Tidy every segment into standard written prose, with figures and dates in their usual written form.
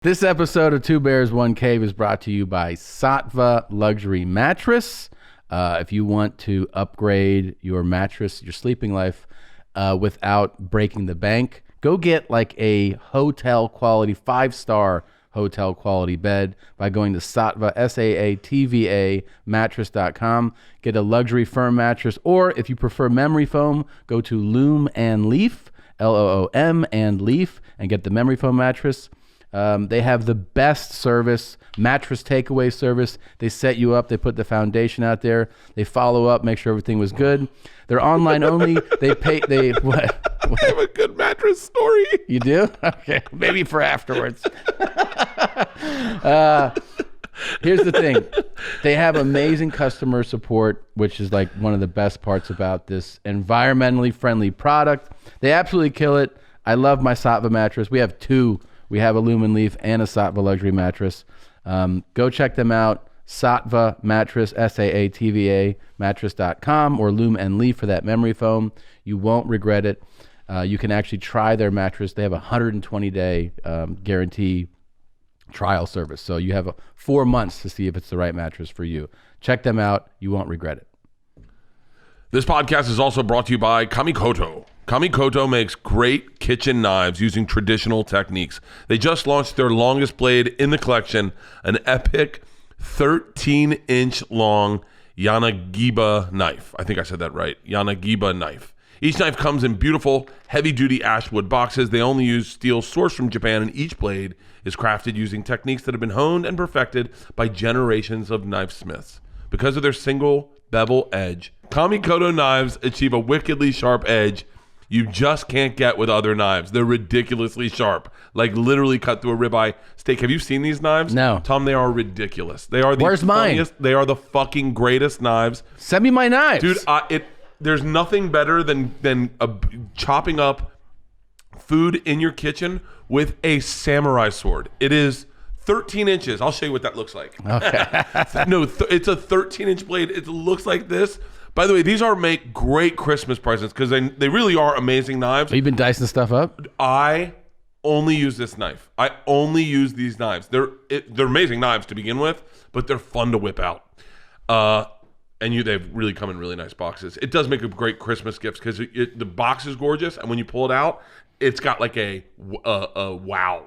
This episode of Two Bears, One Cave is brought to you by Sattva Luxury Mattress. If you want to upgrade your mattress, your sleeping life, without breaking the bank, go get like a hotel quality, 5-star hotel quality bed by going to Sattva, SAATVA mattress.com. Get a luxury firm mattress, or if you prefer memory foam, go to Loom and Leaf, Loom and Leaf, and get the memory foam mattress. They have the best service, mattress takeaway service. They set you up. They put the foundation out there. They follow up, make sure everything was good. They're online only. What? I have a good mattress story. You do? Okay. Maybe for afterwards. Here's the thing. They have amazing customer support, which is like one of the best parts about this environmentally friendly product. They absolutely kill it. I love my Sattva mattress. We have two. We have a Loom and Leaf and a Sattva luxury mattress. Go check them out. Sattva mattress, SAATVA mattress.com, or Loom and Leaf for that memory foam. You won't regret it. You can actually try their mattress. They have a 120-day guarantee trial service. So you have 4 months to see if it's the right mattress for you. Check them out. You won't regret it. This podcast is also brought to you by Kamikoto. Kamikoto makes great kitchen knives using traditional techniques. They just launched their longest blade in the collection, an epic 13-inch long Yanagiba knife. I think I said that right. Yanagiba knife. Each knife comes in beautiful, heavy-duty ashwood boxes. They only use steel sourced from Japan, and each blade is crafted using techniques that have been honed and perfected by generations of knife smiths. Because of their single bevel edge, Kamikoto knives achieve a wickedly sharp edge you just can't get with other knives. They're ridiculously sharp, like literally cut through a ribeye steak. Have you seen these knives? No. Tom, they are ridiculous. They are the Where's funniest. mine? They are the fucking greatest knives. Send me my knives. Dude, there's nothing better than chopping up food in your kitchen with a samurai sword. It is 13 inches. I'll show you what that looks like. Okay. No, it's a 13-inch blade. It looks like this. By the way, these make great Christmas presents because they really are amazing knives. Have you been dicing stuff up? I only use this knife. I only use these knives. They're amazing knives to begin with, but they're fun to whip out. And they've really come in really nice boxes. It does make a great Christmas gift because the box is gorgeous, and when you pull it out, it's got like a wow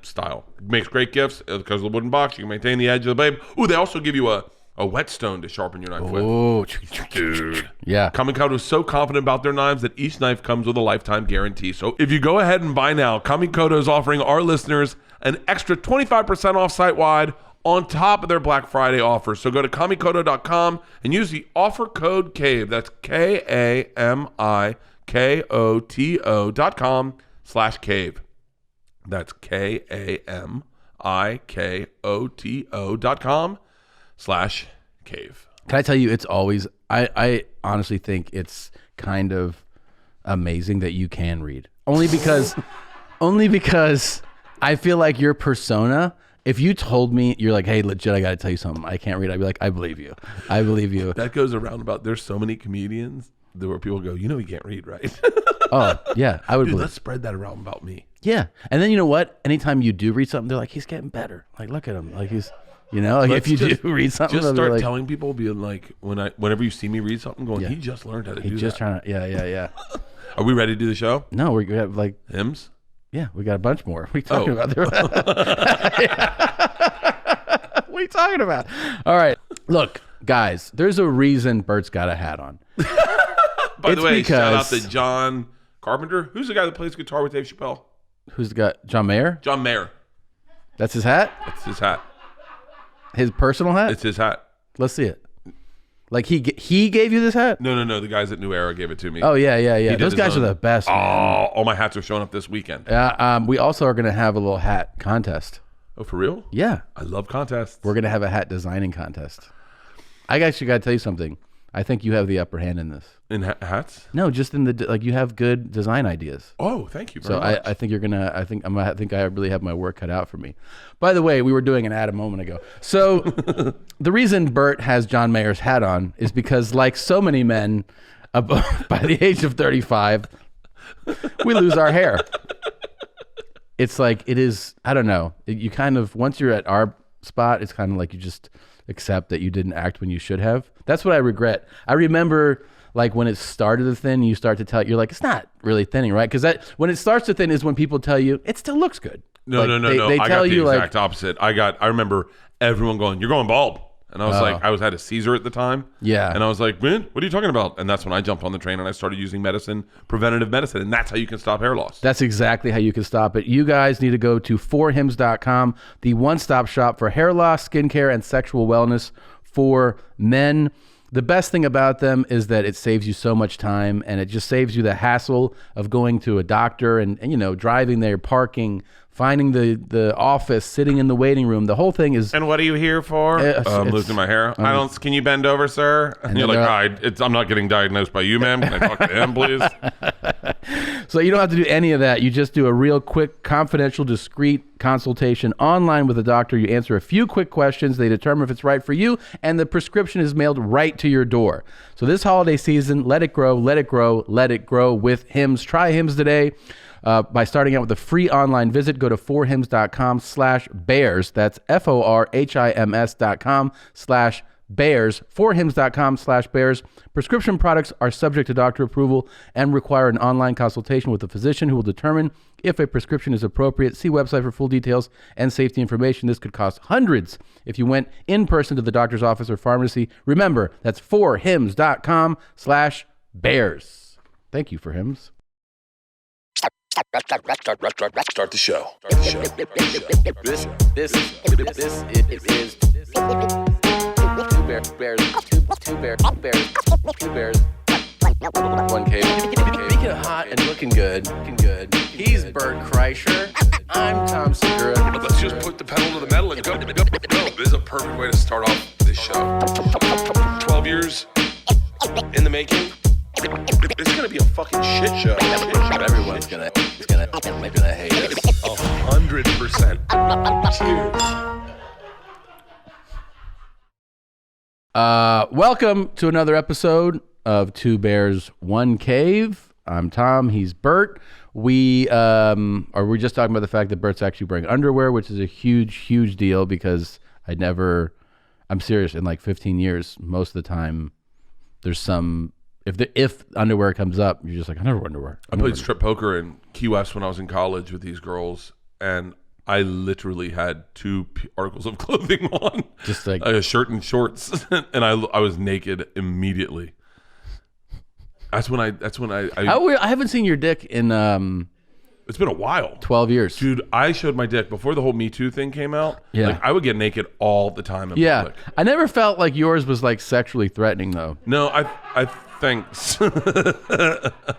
style. It makes great gifts because of the wooden box. You can maintain the edge of the blade. Ooh, they also give you a whetstone to sharpen your knife with. Oh, dude. Yeah. Kamikoto is so confident about their knives that each knife comes with a lifetime guarantee. So if you go ahead and buy now, Kamikoto is offering our listeners an extra 25% off site-wide on top of their Black Friday offer. So go to kamikoto.com and use the offer code CAVE. That's KAMIKOTO.com/cave. That's KAMIKOTO.com/cave. Can I tell you, it's always, I honestly think it's kind of amazing that you can read. Only because I feel like your persona, if you told me, you're like, hey, legit, I got to tell you something, I can't read, I'd be like, I believe you. That goes around about, there's so many comedians where people go, you can't read, right? Oh, yeah, I would believe. Let's spread that around about me. Yeah. And then you know what? Anytime you do read something, they're like, he's getting better. Like, look at him. Like he's, like if you do read something, just start like, telling people, being like, whenever you see me read something, going, he just learned how to do that. He's just trying to, yeah. Are we ready to do the show? No, we have like hymns. Yeah, we got a bunch more. What are you talking about? What are you talking about? All right, look, guys. There's a reason Bert's got a hat on. By the way, shout out to John Carpenter. Who's the guy that plays guitar with Dave Chappelle? Who's the guy? John Mayer? John Mayer. That's his hat? That's his hat. His personal hat? It's his hat. Let's see it. Like he gave you this hat? No. The guys at New Era gave it to me. Oh, yeah. Those guys are the best, man. Oh, all my hats are showing up this weekend. We also are going to have a little hat contest. Oh, for real? Yeah. I love contests. We're going to have a hat designing contest. I actually got to tell you something. I think you have the upper hand in this. In hats? No, just in you have good design ideas. Oh, thank you very much. I think I really have my work cut out for me. By the way, we were doing an ad a moment ago. So the reason Bert has John Mayer's hat on is because, like so many men by the age of 35, we lose our hair. it's like, it is, I don't know. You kind of, once you're at our spot, it's kind of like you just accept that you didn't act when you should have. That's what I regret. I remember like when it started to thin, you start to tell, you're like, it's not really thinning, right? Because that when it starts to thin is when people tell you it still looks good. No. They I tell got the you exact opposite. I remember everyone going, "You're going bald," and I was like, I had a Caesar at the time. Yeah. And I was like, "Man, what are you talking about?" And that's when I jumped on the train and I started using preventative medicine, and that's how you can stop hair loss. That's exactly how you can stop it. You guys need to go to forhims.com, the one-stop shop for hair loss, skincare, and sexual wellness for men. The best thing about them is that it saves you so much time, and it just saves you the hassle of going to a doctor and driving there, parking, finding the office, sitting in the waiting room. The whole thing is. And what are you here for? I'm losing my hair. Can you bend over, sir? And you're like, I'm not getting diagnosed by you, ma'am. Can I talk to him, please? So you don't have to do any of that. You just do a real quick, confidential, discreet consultation online with a doctor. You answer a few quick questions. They determine if it's right for you, and the prescription is mailed right to your door. So this holiday season, let it grow, let it grow, let it grow with Hims. Try Hims today. By starting out with a free online visit, go to forhims.com/bears. That's forhims.com/bears. Forhims.com/bears. Prescription products are subject to doctor approval and require an online consultation with a physician who will determine if a prescription is appropriate. See website for full details and safety information. This could cost hundreds if you went in person to the doctor's office or pharmacy. Remember, that's forhims.com/bears. Thank you for Hims. Start the show. This is Two Bears, One Cave. Speaking of hot and looking good, he's Bert Kreischer. I'm Tom Segura. Let's just put the pedal to the metal and go. This is a perfect way to start off this show. 12 years in the making. It's gonna be a fucking shit show. Everyone's gonna hate us. 100%. Cheers. Welcome to another episode of Two Bears, One Cave. I'm Tom. He's Bert. We're just talking about the fact that Bert's actually wearing underwear, which is a huge deal because I'm serious. In like 15 years, most of the time, there's some. If underwear comes up, you're just like, I never wear underwear. I played strip poker in Key West when I was in college with these girls, and I literally had two articles of clothing on, just like a shirt and shorts, and I was naked immediately. That's when I haven't seen your dick in it's been a while. 12 years. Dude, I showed my dick before the whole Me Too thing came out. Yeah. Like, I would get naked all the time in public. I never felt like yours was like sexually threatening though. No, I thanks.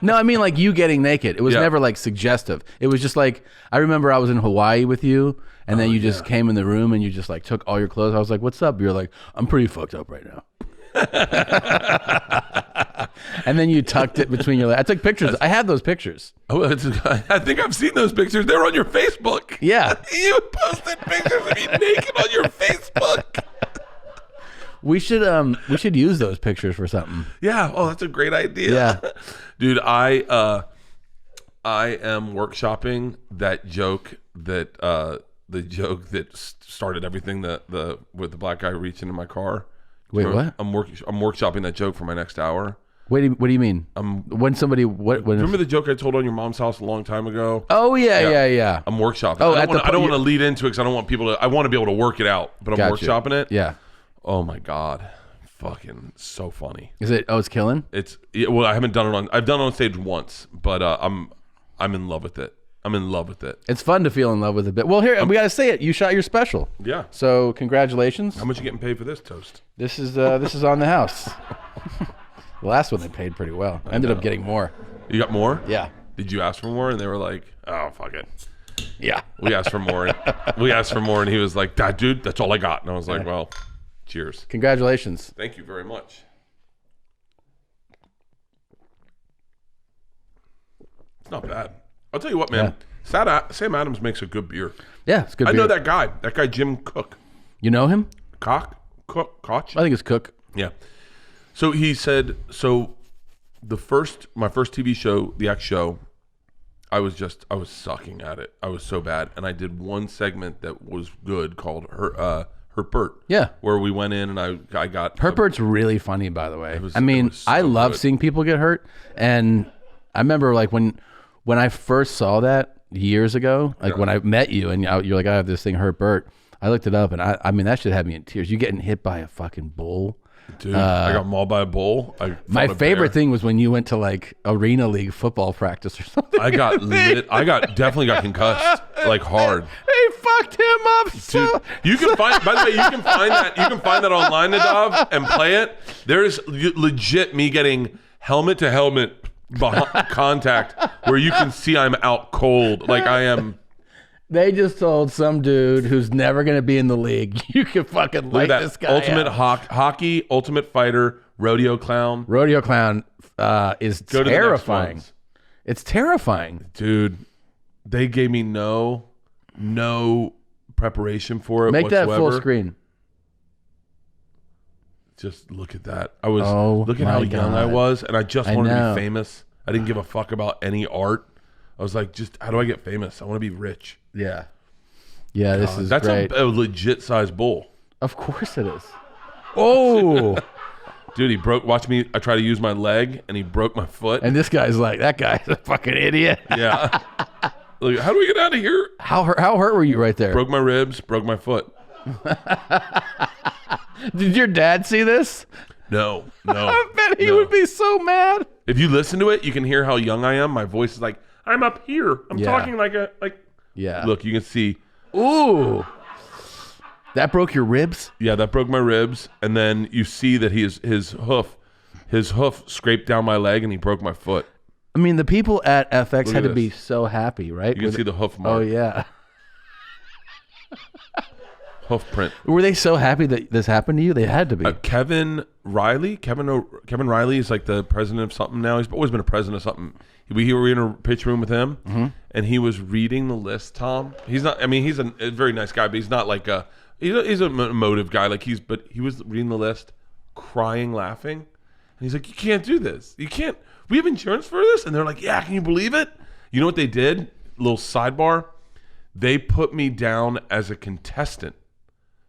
No, I mean like you getting naked. It was never like suggestive. It was just like, I remember I was in Hawaii with you and then you just came in the room and you just like took all your clothes. I was like, what's up? You're like, I'm pretty fucked up right now. And then you tucked it between your legs. I took pictures. I have those pictures. Oh, I think I've seen those pictures. They're on your Facebook. Yeah. You posted pictures of me naked on your Facebook. We should use those pictures for something. Yeah. Oh, that's a great idea. Yeah. Dude, I am workshopping that joke that the joke that started everything with the black guy reaching in my car. Wait, what? I'm workshopping that joke for my next hour. What do you mean? When somebody remember the joke I told on your mom's house a long time ago? Oh yeah. I'm workshopping. Oh, I don't want to lead into it because I don't want people to. I want to be able to work it out, but I'm workshopping it. Yeah. Oh my god, fucking so funny. Is it? Oh, it's killing. Well, I haven't done it on. I've done it on stage once, but I'm in love with it. I'm in love with it. It's fun to feel in love with a bit. Well, here we got to say it. You shot your special. Yeah. So congratulations. How much you getting paid for this toast? This is on the house. The last one they paid pretty well. I ended up getting more. You got more? Yeah. Did you ask for more? And they were like, "Oh, fuck it." Yeah. We asked for more. And he was like, "Dude, that's all I got." And I was like, "Well, cheers." Congratulations. Thank you very much. It's not bad. I'll tell you what, man. Yeah. Sam Adams makes a good beer. Yeah, it's good beer. I know that guy. That guy, Jim Cook. You know him? Koch? I think it's Cook. Yeah. So he said, my first TV show, The X Show, I was sucking at it. I was so bad. And I did one segment that was good called Hurt Bert. Yeah. Where we went in and I got... Hurt Bert's really funny, by the way. I mean, so I love good. seeing people get hurt. And I remember like when I first saw that years ago, like when I met you and you're like, I have this thing, Hurt Bert. I looked it up and I mean, that should have me in tears. You getting hit by a fucking bull. Dude, I got mauled by a bull. My favorite thing was when you went to like Arena League football practice or something. I got lit. Definitely got concussed, like hard. They fucked him up. Dude, you can find. By the way, you can find that. You can find that online, Nadav, and play it. There's legit me getting helmet to helmet contact where you can see I'm out cold, like I am. They just told some dude who's never going to be in the league, you can fucking light this guy Ultimate out. Hockey, Ultimate Fighter, Rodeo Clown. Rodeo Clown is Go to terrifying. the next ones. It's terrifying. Dude, they gave me no preparation for it Make whatsoever. that full screen. Just look at that. I was look at my how young I God. was, and I just wanted to know. be famous. I didn't give a fuck about any art. I was like, just how do I get famous? I want to be rich. Yeah. Yeah, this is That's great. a legit sized bull. Of course it is. Oh. Dude, he broke. Watch me. I try to use my leg, and he broke my foot. And this guy's like, that guy's a fucking idiot. Yeah. Like, how do we get out of here? How hurt were you right there? Broke my ribs. Broke my foot. Did your dad see this? No. I bet he would be so mad. If you listen to it, you can hear how young I am. My voice is like, I'm up here. I'm talking like. Yeah. Look, you can see. Ooh. That broke your ribs? Yeah, that broke my ribs, and then you see that his hoof scraped down my leg, and he broke my foot. I mean, the people at FX Look had at to be this. so happy, right? You can see the hoof mark. Oh, yeah. Hoof print. Were they so happy that this happened to you? They had to be. Kevin Riley is like the president of something now. He's always been a president of something. We were in a pitch room with him, and he was reading the list. Tom, he's not. I mean, he's a very nice guy, but he's not like a. He's an emotive guy. But he was reading the list, crying, laughing, and he's like, "You can't do this. You can't. We have insurance for this." And they're like, "Yeah, can you believe it?" You know what they did? Little sidebar. They put me down as a contestant.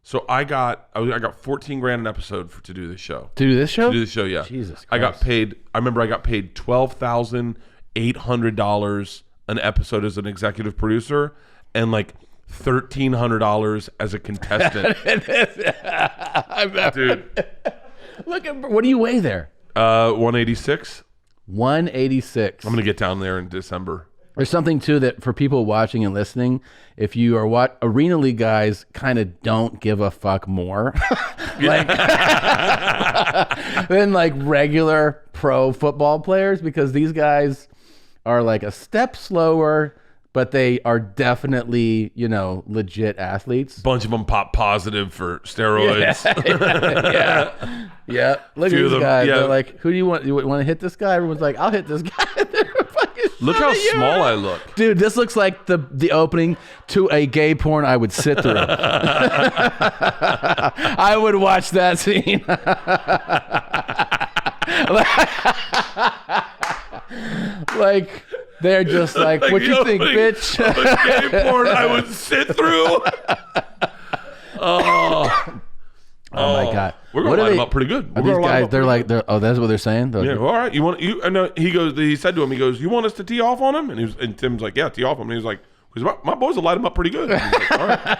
So I got 14 grand an episode to do this show. To do this show? To do the show, yeah. Jesus Christ. I remember I got paid $12,800 an episode as an executive producer and like $1,300 as a contestant. Dude. Look at, what do you weigh there? 186. 186. I'm going to get down there in December. There's something too that for people watching and listening, if you are Arena League guys kind of don't give a fuck more like than like regular pro football players, because these guys are like a step slower, but they are definitely, legit athletes. Bunch of them pop positive for steroids. Yeah. Look at these guys. They're like, who do you want? You want to hit this guy? Everyone's like, I'll hit this guy. Look how small I look. Dude, this looks like the opening to a gay porn I would sit through. I would watch that scene. Like, they're just like what you think, bitch? A gay porn I would sit through. Oh my God. We're going to line them up pretty good. Are these guys, that's what they're saying? Yeah, all right. He said to him, you want us to tee off on him? And Tim's like, yeah, tee off on him. And he was like, because my boys will light him up pretty good. Like, all right.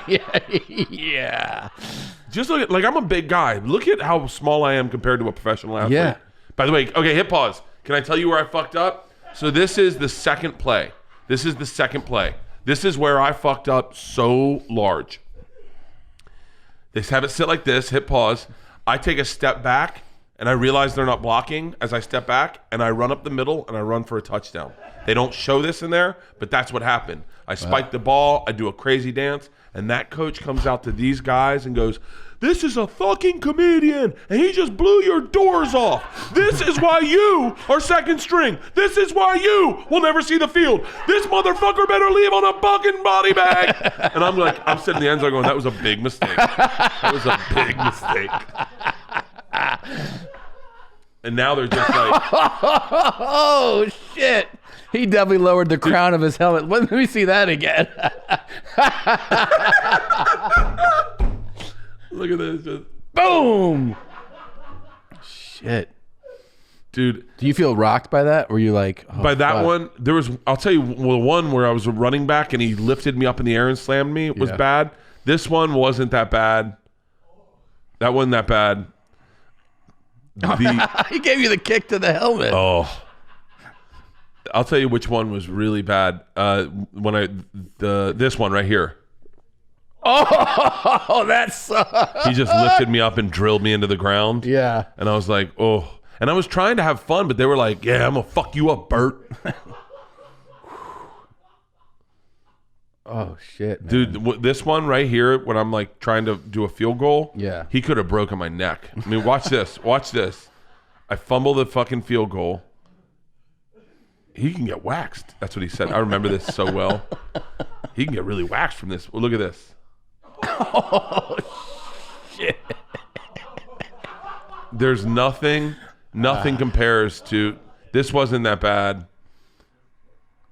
Yeah. Just look at, like, I'm a big guy. Look at how small I am compared to a professional athlete. Yeah. By the way, okay, hit pause. Can I tell you where I fucked up? So this is the second play. This is where I fucked up so large. They have it sit like this, hit pause. I take a step back, and I realize they're not blocking as I step back, and I run up the middle, and I run for a touchdown. They don't show this in there, but that's what happened. I spike the ball, I do a crazy dance, and that coach comes out to these guys and goes, "This is a fucking comedian, and he just blew your doors off. This is why you are second string. This is why you will never see the field. This motherfucker better leave on a fucking body bag." And I'm like, I'm sitting in the end zone going, that was a big mistake. That was a big mistake. And now they're just like, Oh, shit. He definitely lowered the crown of his helmet. Let me see that again. Look at this. Just... Boom. Shit. Dude. Do you feel rocked by that? Were you like... Oh, by that one, there was... I'll tell you, the one where I was a running back and he lifted me up in the air and slammed me was bad. This one wasn't that bad. That wasn't that bad. He gave you the kick to the helmet. Oh. I'll tell you which one was really bad. This one right here. Oh, that sucks. He just lifted me up and drilled me into the ground. Yeah. And I was like, oh. And I was trying to have fun, but they were like, yeah, I'm going to fuck you up, Bert. Oh, shit, man. Dude, this one right here, when I'm like trying to do a field goal, he could have broken my neck. I mean, watch this. Watch this. I fumble the fucking field goal. He can get waxed. That's what he said. I remember this so well. He can get really waxed from this. Well, look at this. Oh, shit. There's nothing compares to... This wasn't that bad.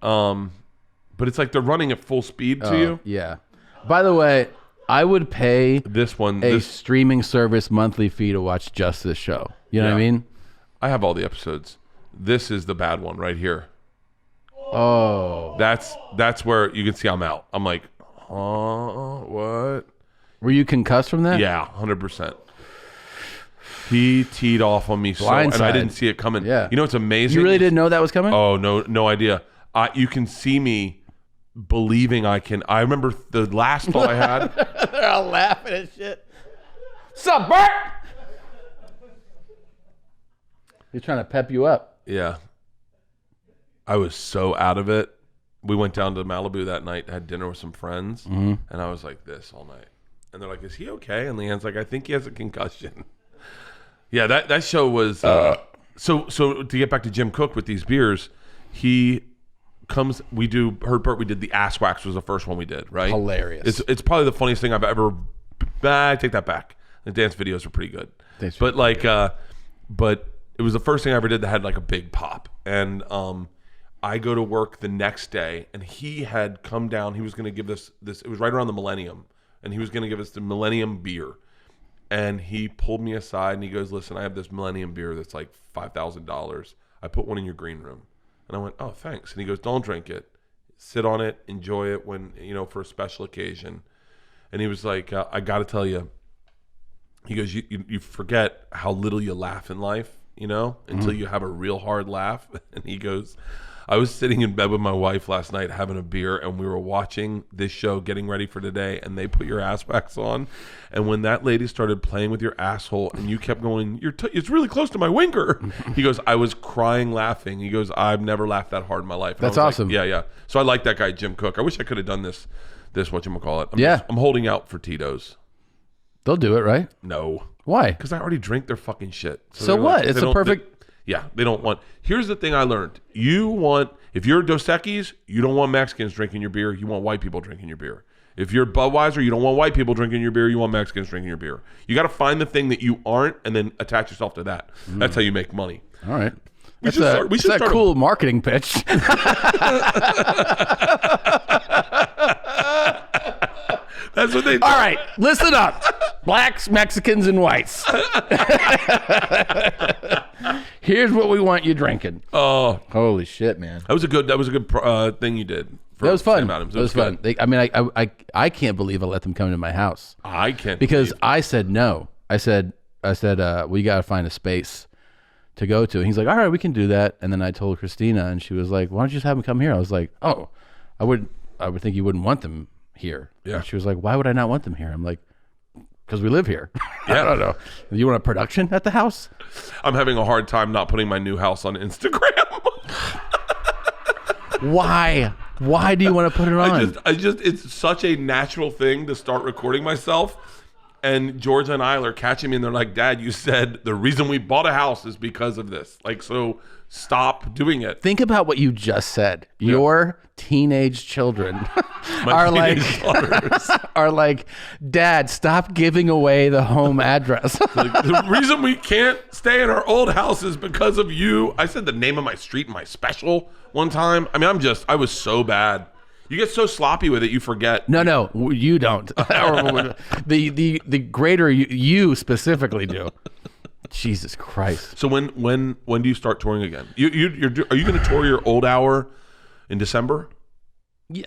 But it's like they're running at full speed to you. Yeah. By the way, I would pay this streaming service monthly fee to watch just this show. You know what I mean? I have all the episodes. This is the bad one right here. Oh. That's where you can see I'm out. I'm like, oh, what? Were you concussed from that? Yeah, 100%. He teed off on me and I didn't see it coming. Yeah. You know what's amazing? You really didn't know that was coming? Oh, no idea. You can see me believing I can. I remember the last thought I had. They're all laughing at shit. Sup, Bert? He's trying to pep you up. Yeah. I was so out of it. We went down to Malibu that night, had dinner with some friends, and I was like this all night. And they're like, is he okay? And Leanne's like, I think he has a concussion. Yeah, that show was... So to get back to Jim Cook with these beers, he comes... We did the Ass Wax was the first one we did, right? Hilarious. It's probably the funniest thing I've ever... I take that back. The dance videos are pretty good. But it was the first thing I ever did that had like a big pop. And I go to work the next day, and he had come down. He was going to give this. It was right around the Millennium, and he was going to give us the Millennium Beer. And he pulled me aside, and he goes, "Listen, I have this Millennium Beer that's like $5,000. I put one in your green room." And I went, "Oh, thanks." And he goes, "Don't drink it. Sit on it. Enjoy it when for a special occasion." And he was like, "I got to tell you." He goes, "You forget how little you laugh in life, until you have a real hard laugh." And he goes, I was sitting in bed with my wife last night having a beer, and we were watching this show, getting ready for today, and they put your ass wax on. And when that lady started playing with your asshole and you kept going, it's really close to my winker. He goes, I was crying laughing. He goes, I've never laughed that hard in my life. And That's awesome. Like, yeah. So I like that guy, Jim Cook. I wish I could have done this whatchamacallit. I'm holding out for Tito's. They'll do it, right? No. Why? Because I already drink their fucking shit. So what? Like, it's a perfect... They don't want... Here's the thing I learned. If you're Dos Equis, you don't want Mexicans drinking your beer. You want white people drinking your beer. If you're Budweiser, you don't want white people drinking your beer. You want Mexicans drinking your beer. You got to find the thing that you aren't and then attach yourself to that. That's how you make money. All right. We should start a cool marketing pitch. That's what they do. All right, listen up. Blacks, Mexicans, and whites. Here's what we want you drinking. Oh, holy shit, man! That was a good thing you did. That was fun. It was fun. I can't believe I let them come to my house. I can't because I said no. I said, we got to find a space to go to. And he's like, all right, we can do that. And then I told Christina, and she was like, why don't you just have them come here? I was like, oh, I would think you wouldn't want them here. Yeah. And she was like, why would I not want them here? I'm like, because we live here. Yeah. I don't know. You want a production at the house? I'm having a hard time not putting my new house on Instagram. Why? Why do you want to put it on? It's such a natural thing to start recording myself. And Georgia and Isla are catching me, and they're like, Dad, you said the reason we bought a house is because of this. Like, so stop doing it. Think about what you just said. Your teenage children are like, Dad, stop giving away the home address. Like, the reason we can't stay in our old house is because of you. I said the name of my street in my special one time. I mean, I was so bad. You get so sloppy with it, you forget. No, you don't. the greater you specifically do. Jesus Christ. So when do you start touring again? Are you going to tour your old hour in December?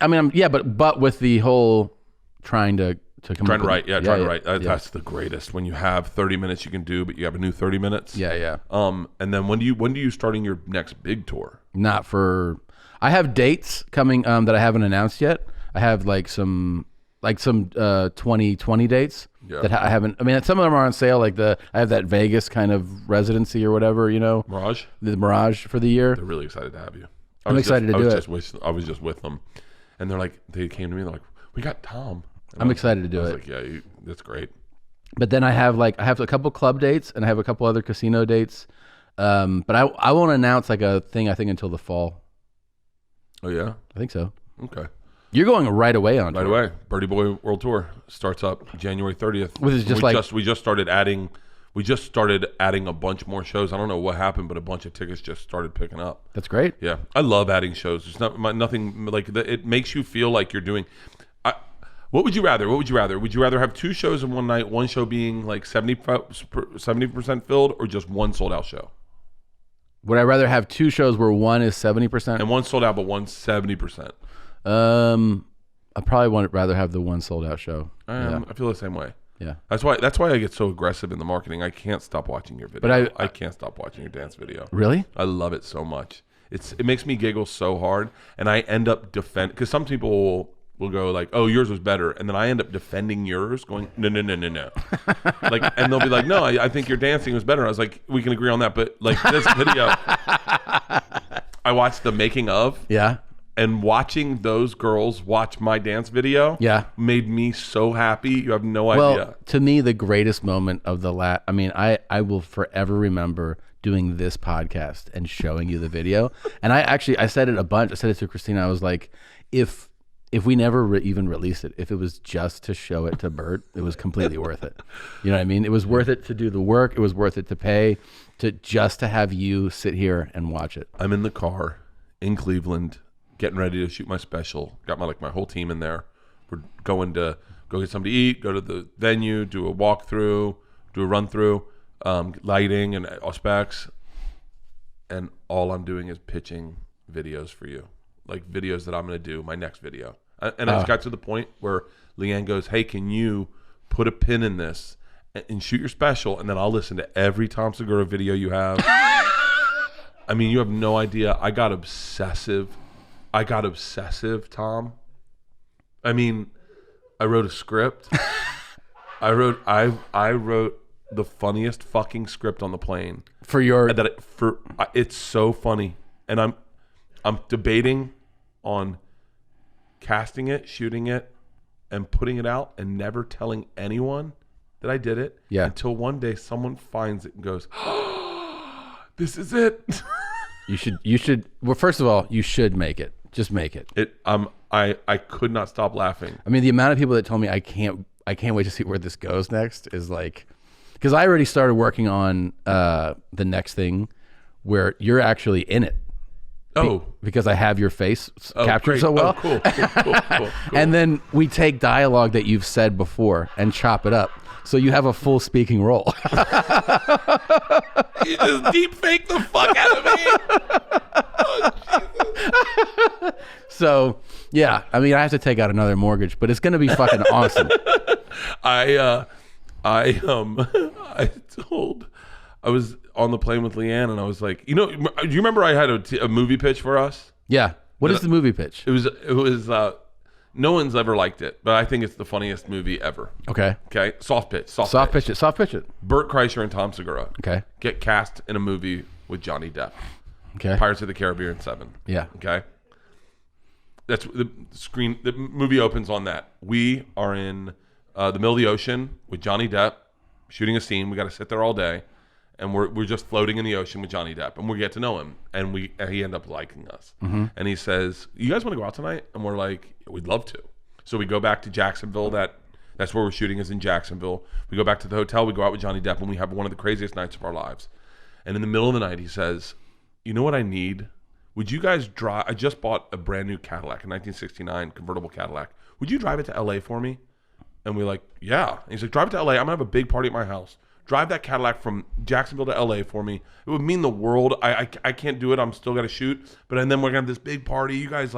I mean, but with the whole trying to come trying to write. That's the greatest. When you have 30 minutes you can do, but you have a new 30 minutes. Yeah. And then when do you starting your next big tour? Not for. I have dates coming that I haven't announced yet. I have like some 2020 dates that I haven't. I mean, some of them are on sale. Like I have that Vegas kind of residency or whatever, Mirage. The Mirage for the year. They're really excited to have you. I'm excited to do it. I was just with them, and they came to me. They're like, "We got Tom." And I'm excited to do it. Like, yeah, that's great. But then I have a couple club dates and I have a couple other casino dates. But I won't announce like a thing. I think until the fall. Oh yeah, I think so. Okay. You're going right away on right tour. away. Birdie Boy World Tour starts up January 30th. Which is we just started adding a bunch more shows. I don't know what happened, but a bunch of tickets just started picking up. That's great. Yeah, I love adding shows. It's nothing like that. It makes you feel like you're doing. What would you rather? Would you rather have two shows in one night, one show being like 70% filled, or just one sold out show? Would I rather have two shows where one is 70% and one sold out, but one's 70%? I probably would rather have the one sold out show. I feel the same way. Yeah, that's why I get so aggressive in the marketing. I can't stop watching your video. But I can't stop watching your dance video. Really? I love it so much. It makes me giggle so hard, and I end up because some people will go like, "Oh, yours was better," and then I end up defending yours, going, "No." Like, and they'll be like, "No, I think your dancing was better." I was like, "We can agree on that," but like this video, I watched the making of. Yeah. And watching those girls watch my dance video made me so happy. You have no idea. Well, to me, the greatest moment of I will forever remember doing this podcast and showing you the video. And I said it a bunch. I said it to Christina. I was like, if we never even released it, if it was just to show it to Bert, it was completely worth it. You know what I mean? It was worth it to do the work. It was worth it to pay to have you sit here and watch it. I'm in the car in Cleveland, getting ready to shoot my special. Got my whole team in there. We're going to go get something to eat, go to the venue, do a walkthrough, do a run through, lighting and specs. And all I'm doing is pitching videos for you, like videos that I'm going to do my next video. And I just got to the point where Leanne goes, "Hey, can you put a pin in this and shoot your special? And then I'll listen to every Tom Segura video you have." I mean, you have no idea. I got obsessive, Tom. I mean, I wrote a script. I wrote the funniest fucking script on the plane it's so funny, and I'm debating on casting it, shooting it, and putting it out, and never telling anyone that I did it. Yeah. Until one day someone finds it and goes, "Oh, this is it." You should. Well, first of all, you should make it. Just make it. I could not stop laughing. I mean, the amount of people that told me I can't wait to see where this goes next is like, because I already started working on the next thing where you're actually in it. Because I have your face captured great. so well. Cool. And then we take dialogue that you've said before and chop it up. So you have a full speaking role. You just deep fake the fuck out of me. Oh, Jesus. So, yeah, I mean, I have to take out another mortgage, but it's going to be fucking awesome. I was on the plane with Leanne, and I was like, do you remember I had a movie pitch for us? Yeah. What is the movie pitch? It was no one's ever liked it, but I think it's the funniest movie ever. Okay. Soft pitch it. Bert Kreischer and Tom Segura. Okay. Get cast in a movie with Johnny Depp. Okay. Pirates of the Caribbean 7. Yeah. Okay. That's the screen. The movie opens on that. We are in the middle of the ocean with Johnny Depp shooting a scene. We got to sit there all day, and we're just floating in the ocean with Johnny Depp, and we get to know him, and he ended up liking us. And he says, "You guys want to go out tonight?" And we're like, "We'd love to." So we go back to Jacksonville. That's where we're shooting, is in Jacksonville. We go back to the hotel. We go out with Johnny Depp, and we have one of the craziest nights of our lives. And in the middle of the night, he says, "You know what I need? Would you guys drive? I just bought a brand new Cadillac, a 1969 convertible Cadillac. Would you drive it to LA for me?" And we're like, "Yeah." And he's like, "Drive it to LA. I'm gonna have a big party at my house. Drive that Cadillac from Jacksonville to LA for me. It would mean the world. I can't do it. I'm still gotta shoot. And then we're gonna have this big party. You guys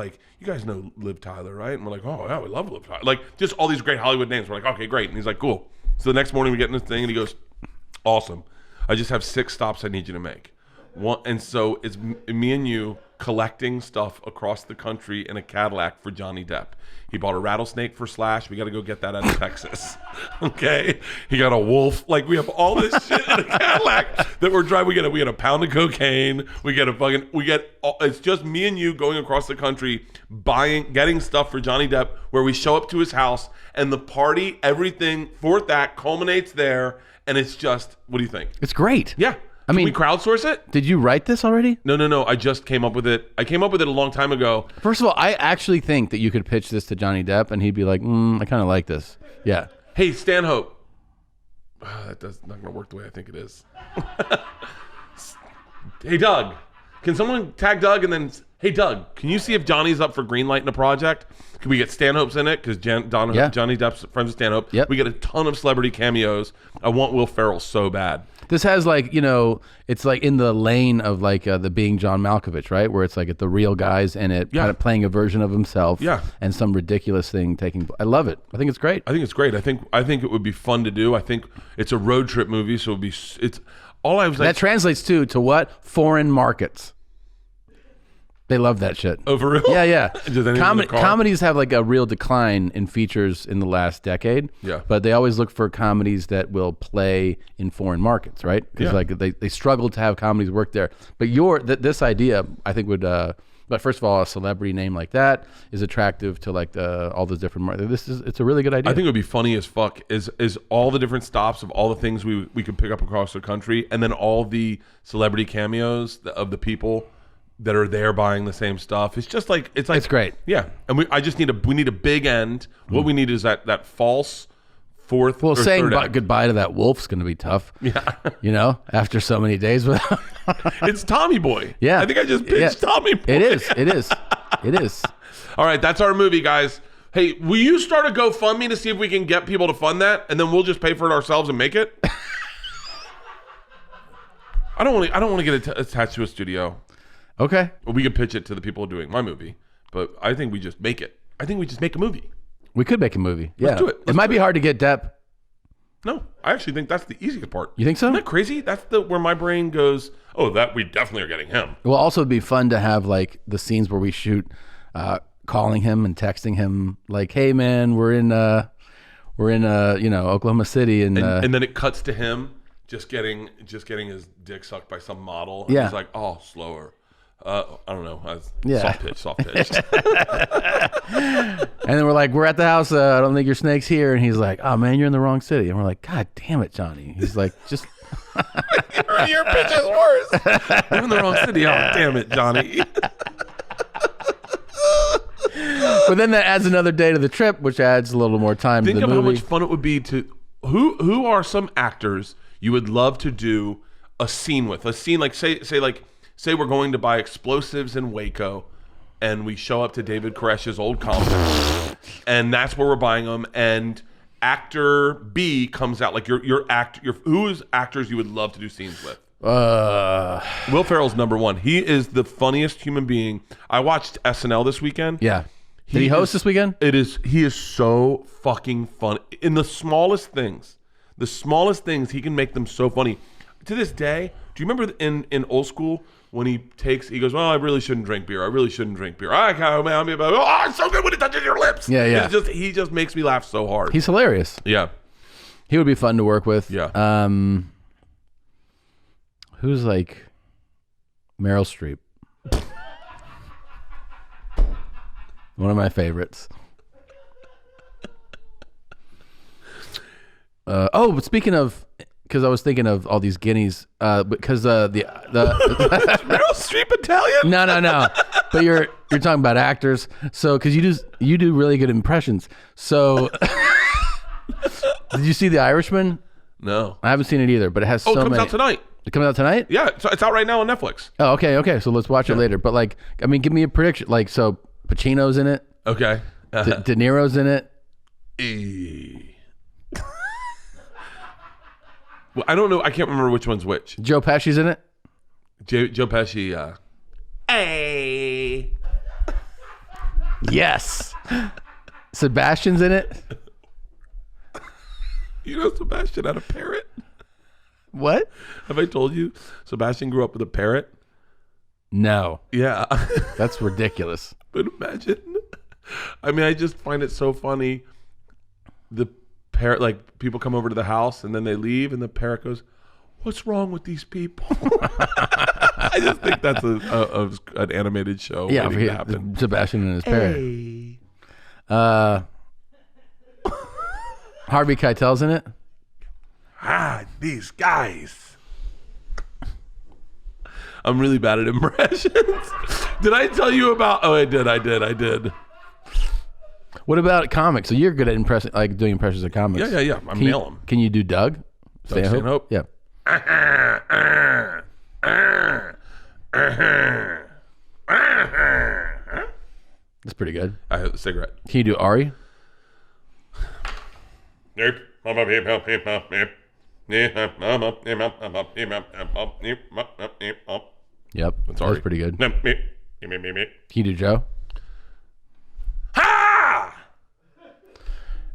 know Liv Tyler, right?" And we're like, "Oh yeah, we love Liv Tyler." Like just all these great Hollywood names. We're like, "Okay, great." And he's like, "Cool." So the next morning we get in this thing, and he goes, "Awesome. I just have 6 stops I need you to make." And so it's me and you collecting stuff across the country in a Cadillac for Johnny Depp. He bought a rattlesnake for Slash. We got to go get that out of Texas. Okay. He got a wolf. Like we have all this shit in a Cadillac that we're driving. We get a pound of cocaine. It's just me and you going across the country, getting stuff for Johnny Depp, where we show up to his house, and the party, everything for that culminates there. And it's just, what do you think? It's great. Yeah. Can we crowdsource it? Did you write this already? No. I just came up with it. I came up with it a long time ago. First of all, I actually think that you could pitch this to Johnny Depp and he'd be like, I kind of like this. Yeah. Hey, Stanhope. That's not going to work the way I think it is. Hey, Doug. Can someone tag Doug and then, hey, Doug, can you see if Johnny's up for greenlighting a project? Can we get Stanhope's in it? Because Johnny Depp's friends with Stanhope. Yep. We get a ton of celebrity cameos. I want Will Ferrell so bad. This has it's like in the lane of like the Being John Malkovich, right? Where it's like the real guys in it, kind of playing a version of himself, and some ridiculous thing taking. I love it. I think it's great. I think it's great. I think it would be fun to do. I think it's a road trip movie, so that translates to what? Foreign markets. They love that shit. Oh, for real? Yeah. Comedies have like a real decline in features in the last decade. Yeah. But they always look for comedies that will play in foreign markets, right? Because they struggle to have comedies work there. But this idea, I think would. But first of all, a celebrity name like that is attractive to like all those different markets. It's a really good idea. I think it would be funny as fuck is all the different stops of all the things we could pick up across the country, and then all the celebrity cameos of the people that are there buying the same stuff. It's just like it's great. Yeah, and we need a big end. What we need is that false fourth. Well, or saying third goodbye to that wolf's going to be tough. Yeah, after so many days with him. It's Tommy Boy. Yeah, I think I just pitched Tommy Boy. It is. All right, that's our movie, guys. Hey, will you start a GoFundMe to see if we can get people to fund that, and then we'll just pay for it ourselves and make it? I don't want to get attached to a studio. Okay. Well, we could pitch it to the people doing my movie, but I think we just make it. I think we just make a movie. We could make a movie. Let's do it. It might be hard to get Depp. No, I actually think that's the easiest part. You think so? Isn't that crazy? That's where my brain goes, oh, that we definitely are getting him. It will also be fun to have like the scenes where we shoot calling him and texting him like, hey man, we're in Oklahoma City and then it cuts to him just getting his dick sucked by some model. And he's like, oh, slower. I don't know. Soft pitch. And then we're like, we're at the house. I don't think your snake's here. And he's like, oh man, you're in the wrong city. And we're like, God damn it, Johnny. He's like, just your pitch is worse. You're in the wrong city. Oh, damn it, Johnny. But then that adds another day to the trip, which adds a little more time to the movie. Think of how much fun it would be to who are some actors you would love to do a scene with? A scene like say we're going to buy explosives in Waco, and we show up to David Koresh's old complex, and that's where we're buying them. And actor B comes out, like who's actors you would love to do scenes with? Will Ferrell's number one. He is the funniest human being. I watched SNL this weekend. Yeah. Did he host this weekend? He is so fucking fun in the smallest things. The smallest things, he can make them so funny. To this day, do you remember in old school when he goes, well, I really shouldn't drink beer. I can't, man. Oh, it's so good when it touches your lips. Yeah. He just makes me laugh so hard. He's hilarious. Yeah. He would be fun to work with. Yeah. Who's like Meryl Streep? One of my favorites. But speaking of, because I was thinking of all these guineas, because the Meryl Streep Italian? no. But you're talking about actors, so because you do really good impressions. So, did you see The Irishman? No, I haven't seen it either, but it has so many. It comes out tonight. It comes out tonight? Yeah, so it's out right now on Netflix. Oh, okay. So let's watch it later. But like, I mean, give me a prediction. Like, so Pacino's in it. Okay. De Niro's in it. Well, I don't know. I can't remember which one's which. Joe Pesci's in it. Joe Pesci. Hey. Yes. Sebastian's in it. You know Sebastian had a parrot? What? Have I told you Sebastian grew up with a parrot? No. Yeah. That's ridiculous. But imagine. I mean, I just find it so funny. The parrot, like, people come over to the house and then they leave and the parrot goes, "What's wrong with these people?" I just think that's an animated show. Yeah, waiting to happen. Sebastian and his parrot. Hey. Harvey Keitel's in it. These guys. I'm really bad at impressions. Did I tell you about? Oh, I did. What about comics? So you're good at doing impressions of comics. Yeah. I nail them. Can you do Doug? Stanhope? Yeah. That's pretty good. I have a cigarette. Can you do Ari? Yep. Yep. That's Ari. Pretty good. Can you do Joe?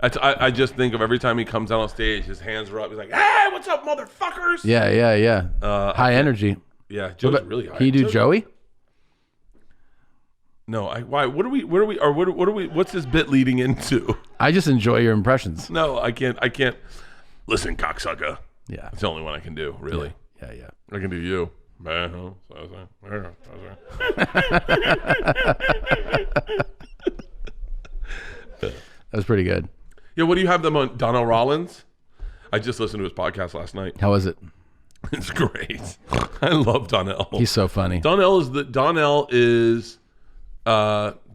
I just think of every time he comes out on stage, his hands are up. He's like, "Hey, what's up, motherfuckers?" Yeah. High energy. Yeah, Joe's really high. Can you do Joey? No, why? What are we? What's this bit leading into? I just enjoy your impressions. No, I can't. Listen, cocksucker. Yeah. It's the only one I can do, really. Yeah. I can do you. That's pretty good. Yeah, what do you have them on? Donnell Rollins? I just listened to his podcast last night. How was it? It's great. I love Donnell. He's so funny. Donnell is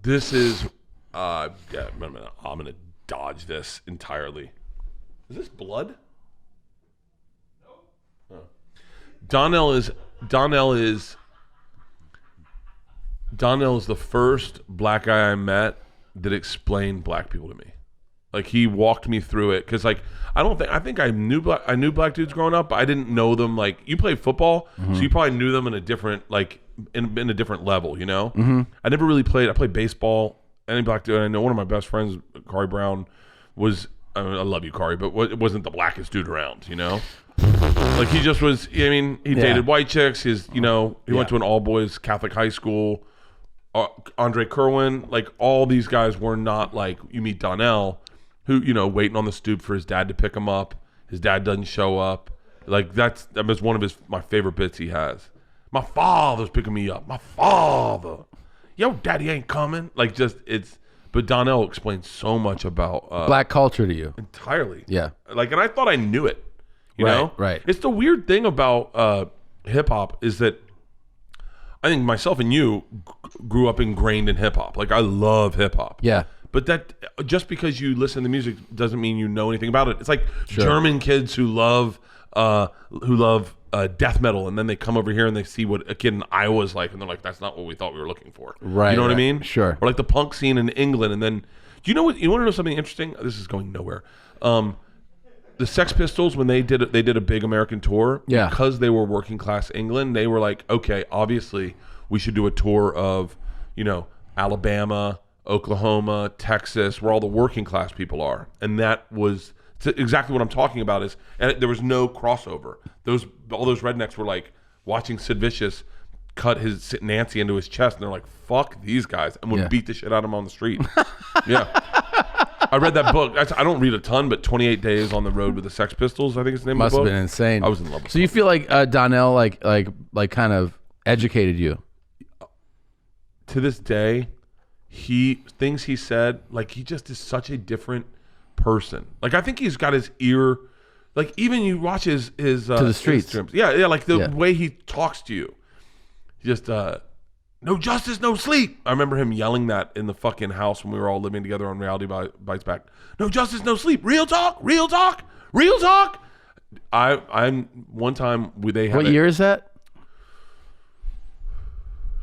this is I'm gonna dodge this entirely. Is this blood? No. Donnell is the first black guy I met that explained black people to me. Like, he walked me through it, because like I think I knew black dudes growing up, but I didn't know them. Like, you played football, so you probably knew them in a different in a different level, you know. I never really played. I played baseball. Any black dude I know, one of my best friends, Kari Brown, was. I love you, Kari, but it wasn't the blackest dude around, you know. Like, he just was. I mean, he dated white chicks. He went to an all boys Catholic high school. Andre Kerwin, like, all these guys were not like you meet Donnell, who, waiting on the stoop for his dad to pick him up. His dad doesn't show up. Like, that was one of my favorite bits he has. My father's picking me up. My father. Yo, daddy ain't coming. Like, but Donnell explains so much about black culture to you. Entirely. Yeah. Like, and I thought I knew it. You know? Right. It's the weird thing about hip hop is that I think myself and you grew up ingrained in hip hop. Like, I love hip hop. Yeah. But that, just because you listen to music doesn't mean you know anything about it. It's like German kids who love death metal, and then they come over here and they see what a kid in Iowa is like, and they're like, "That's not what we thought we were looking for." Right. You know what I mean? Sure. Or like the punk scene in England, and then do you know what? You want to know something interesting? This is going nowhere. The Sex Pistols, when they did a big American tour, because they were working class England, they were like, okay, obviously we should do a tour of, Alabama, Oklahoma, Texas, where all the working class people are. And that was exactly what I'm talking about. And there was no crossover. All those rednecks were like watching Sid Vicious cut his Nancy into his chest, and they're like, fuck these guys, and would beat the shit out of him on the street. Yeah. I read that book. I don't read a ton, but 28 Days on the Road with the Sex Pistols, I think it's the name of the book. Must have been insane. I was in love with it. So you feel like Donnell like kind of educated you? To this day, things he said, like, he just is such a different person. Like, I think he's got his ear like even you watch his to the streets. Yeah, like the way he talks to you. He just no justice, no sleep. I remember him yelling that in the fucking house when we were all living together on Reality Bites Back. No justice, no sleep. Real talk, real talk, real talk. I'm one time they had. What year is that?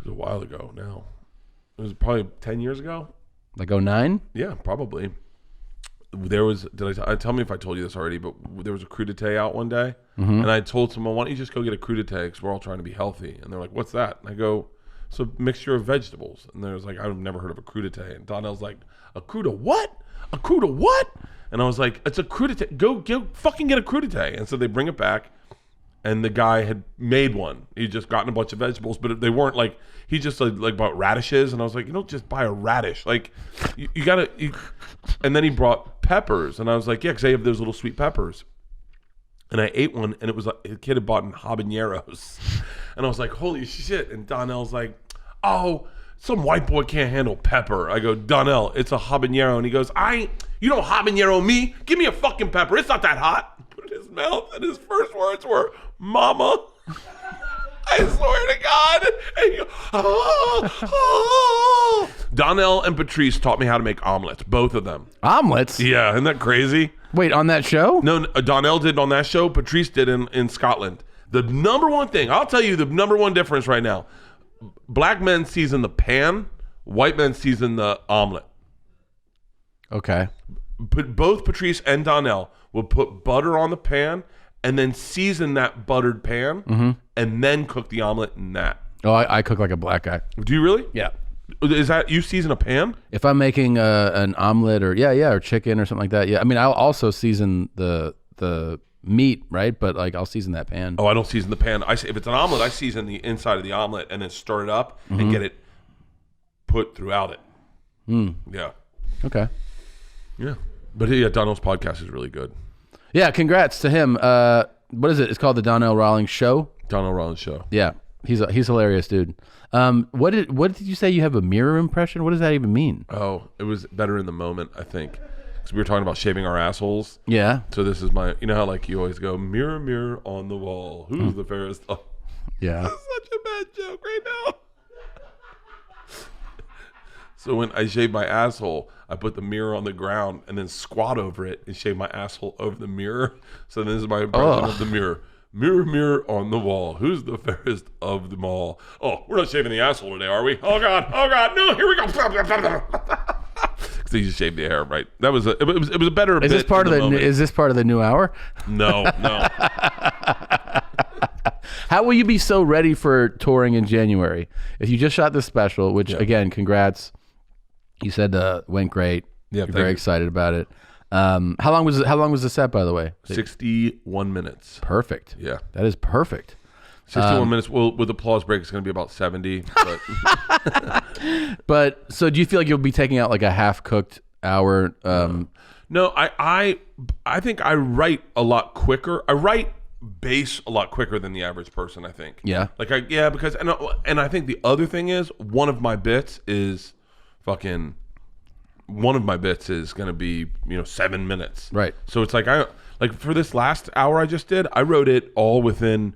It was a while ago now. It was probably 10 years ago. Like 09? Yeah, probably. There was, tell me if I told you this already, but there was a crudité out one day, and I told someone, why don't you just go get a crudité because we're all trying to be healthy. And they're like, what's that? And I go, it's a mixture of vegetables. And there's like, I've never heard of a crudité. And Donnell's like, a cruda what? A cruda what? And I was like, it's a crudité. Go fucking get a crudité. And so they bring it back, and the guy had made one. He'd just gotten a bunch of vegetables, but they weren't like, he just like bought radishes. And I was like, you don't just buy a radish. Like, you gotta, and then he brought peppers. And I was like, yeah, because they have those little sweet peppers. And I ate one, and it was like, a kid had bought habaneros. And I was like, holy shit. And Donnell's like, oh, some white boy can't handle pepper. I go, Donnell, it's a habanero. And he goes, you don't habanero me. Give me a fucking pepper. It's not that hot. Put it in his mouth, and his first words were, mama. I swear to God. And he goes, oh. Donnell and Patrice taught me how to make omelets, both of them. Omelets? Yeah, isn't that crazy? Wait, on that show? No, Donnell did on that show. Patrice did in Scotland. The number one thing, I'll tell you the number one difference right now. Black men season the pan, white men season the omelet. Okay. Both Patrice and Donnell would put butter on the pan and then season that buttered pan and then cook the omelet in that. Oh, I cook like a black guy. Do you really? Yeah. Is that you season a pan? If I'm making an omelet or or chicken or something like that, yeah. I mean, I'll also season the meat, right? But like I'll season that pan. Oh, I don't season the pan. If it's an omelet, I season the inside of the omelet and then stir it up and get it put throughout it. Yeah. Okay. Yeah. But yeah, Donnell's podcast is really good. Yeah, congrats to him. What is it? It's called the Donnell Rawlings Show. Donnell Rawlings Show. Yeah, he's hilarious, dude. What did you say? You have a mirror impression? What does that even mean? Oh, it was better in the moment, I think, because we were talking about shaving our assholes. Yeah. So this is my, you know how like you always go, mirror, mirror on the wall, who's the fairest? Oh, yeah. that's such a bad joke right now. So when I shave my asshole, I put the mirror on the ground and then squat over it and shave my asshole over the mirror. So this is my impression of the mirror. Mirror, mirror on the wall, who's the fairest of them all? Oh, we're not shaving the asshole today, are we? Oh God, no, here we go. So you just shaved the hair, right? That was it was a better. Is this part of the new hour? No. How will you be so ready for touring in January? If you just shot this special, which again, congrats. You said went great. Yeah, you're very excited about it. How long was the set, by the way? 61 minutes. Perfect. Yeah, that is perfect. 61 minutes. Well, with applause break, it's going to be about 70. But but so, do you feel like you'll be taking out like a half-cooked hour? No, I think I write a lot quicker. I write bass a lot quicker than the average person, I think. Yeah. Because and I think the other thing is one of my bits is going to be 7 minutes. Right. So it's like for this last hour I just did, I wrote it all within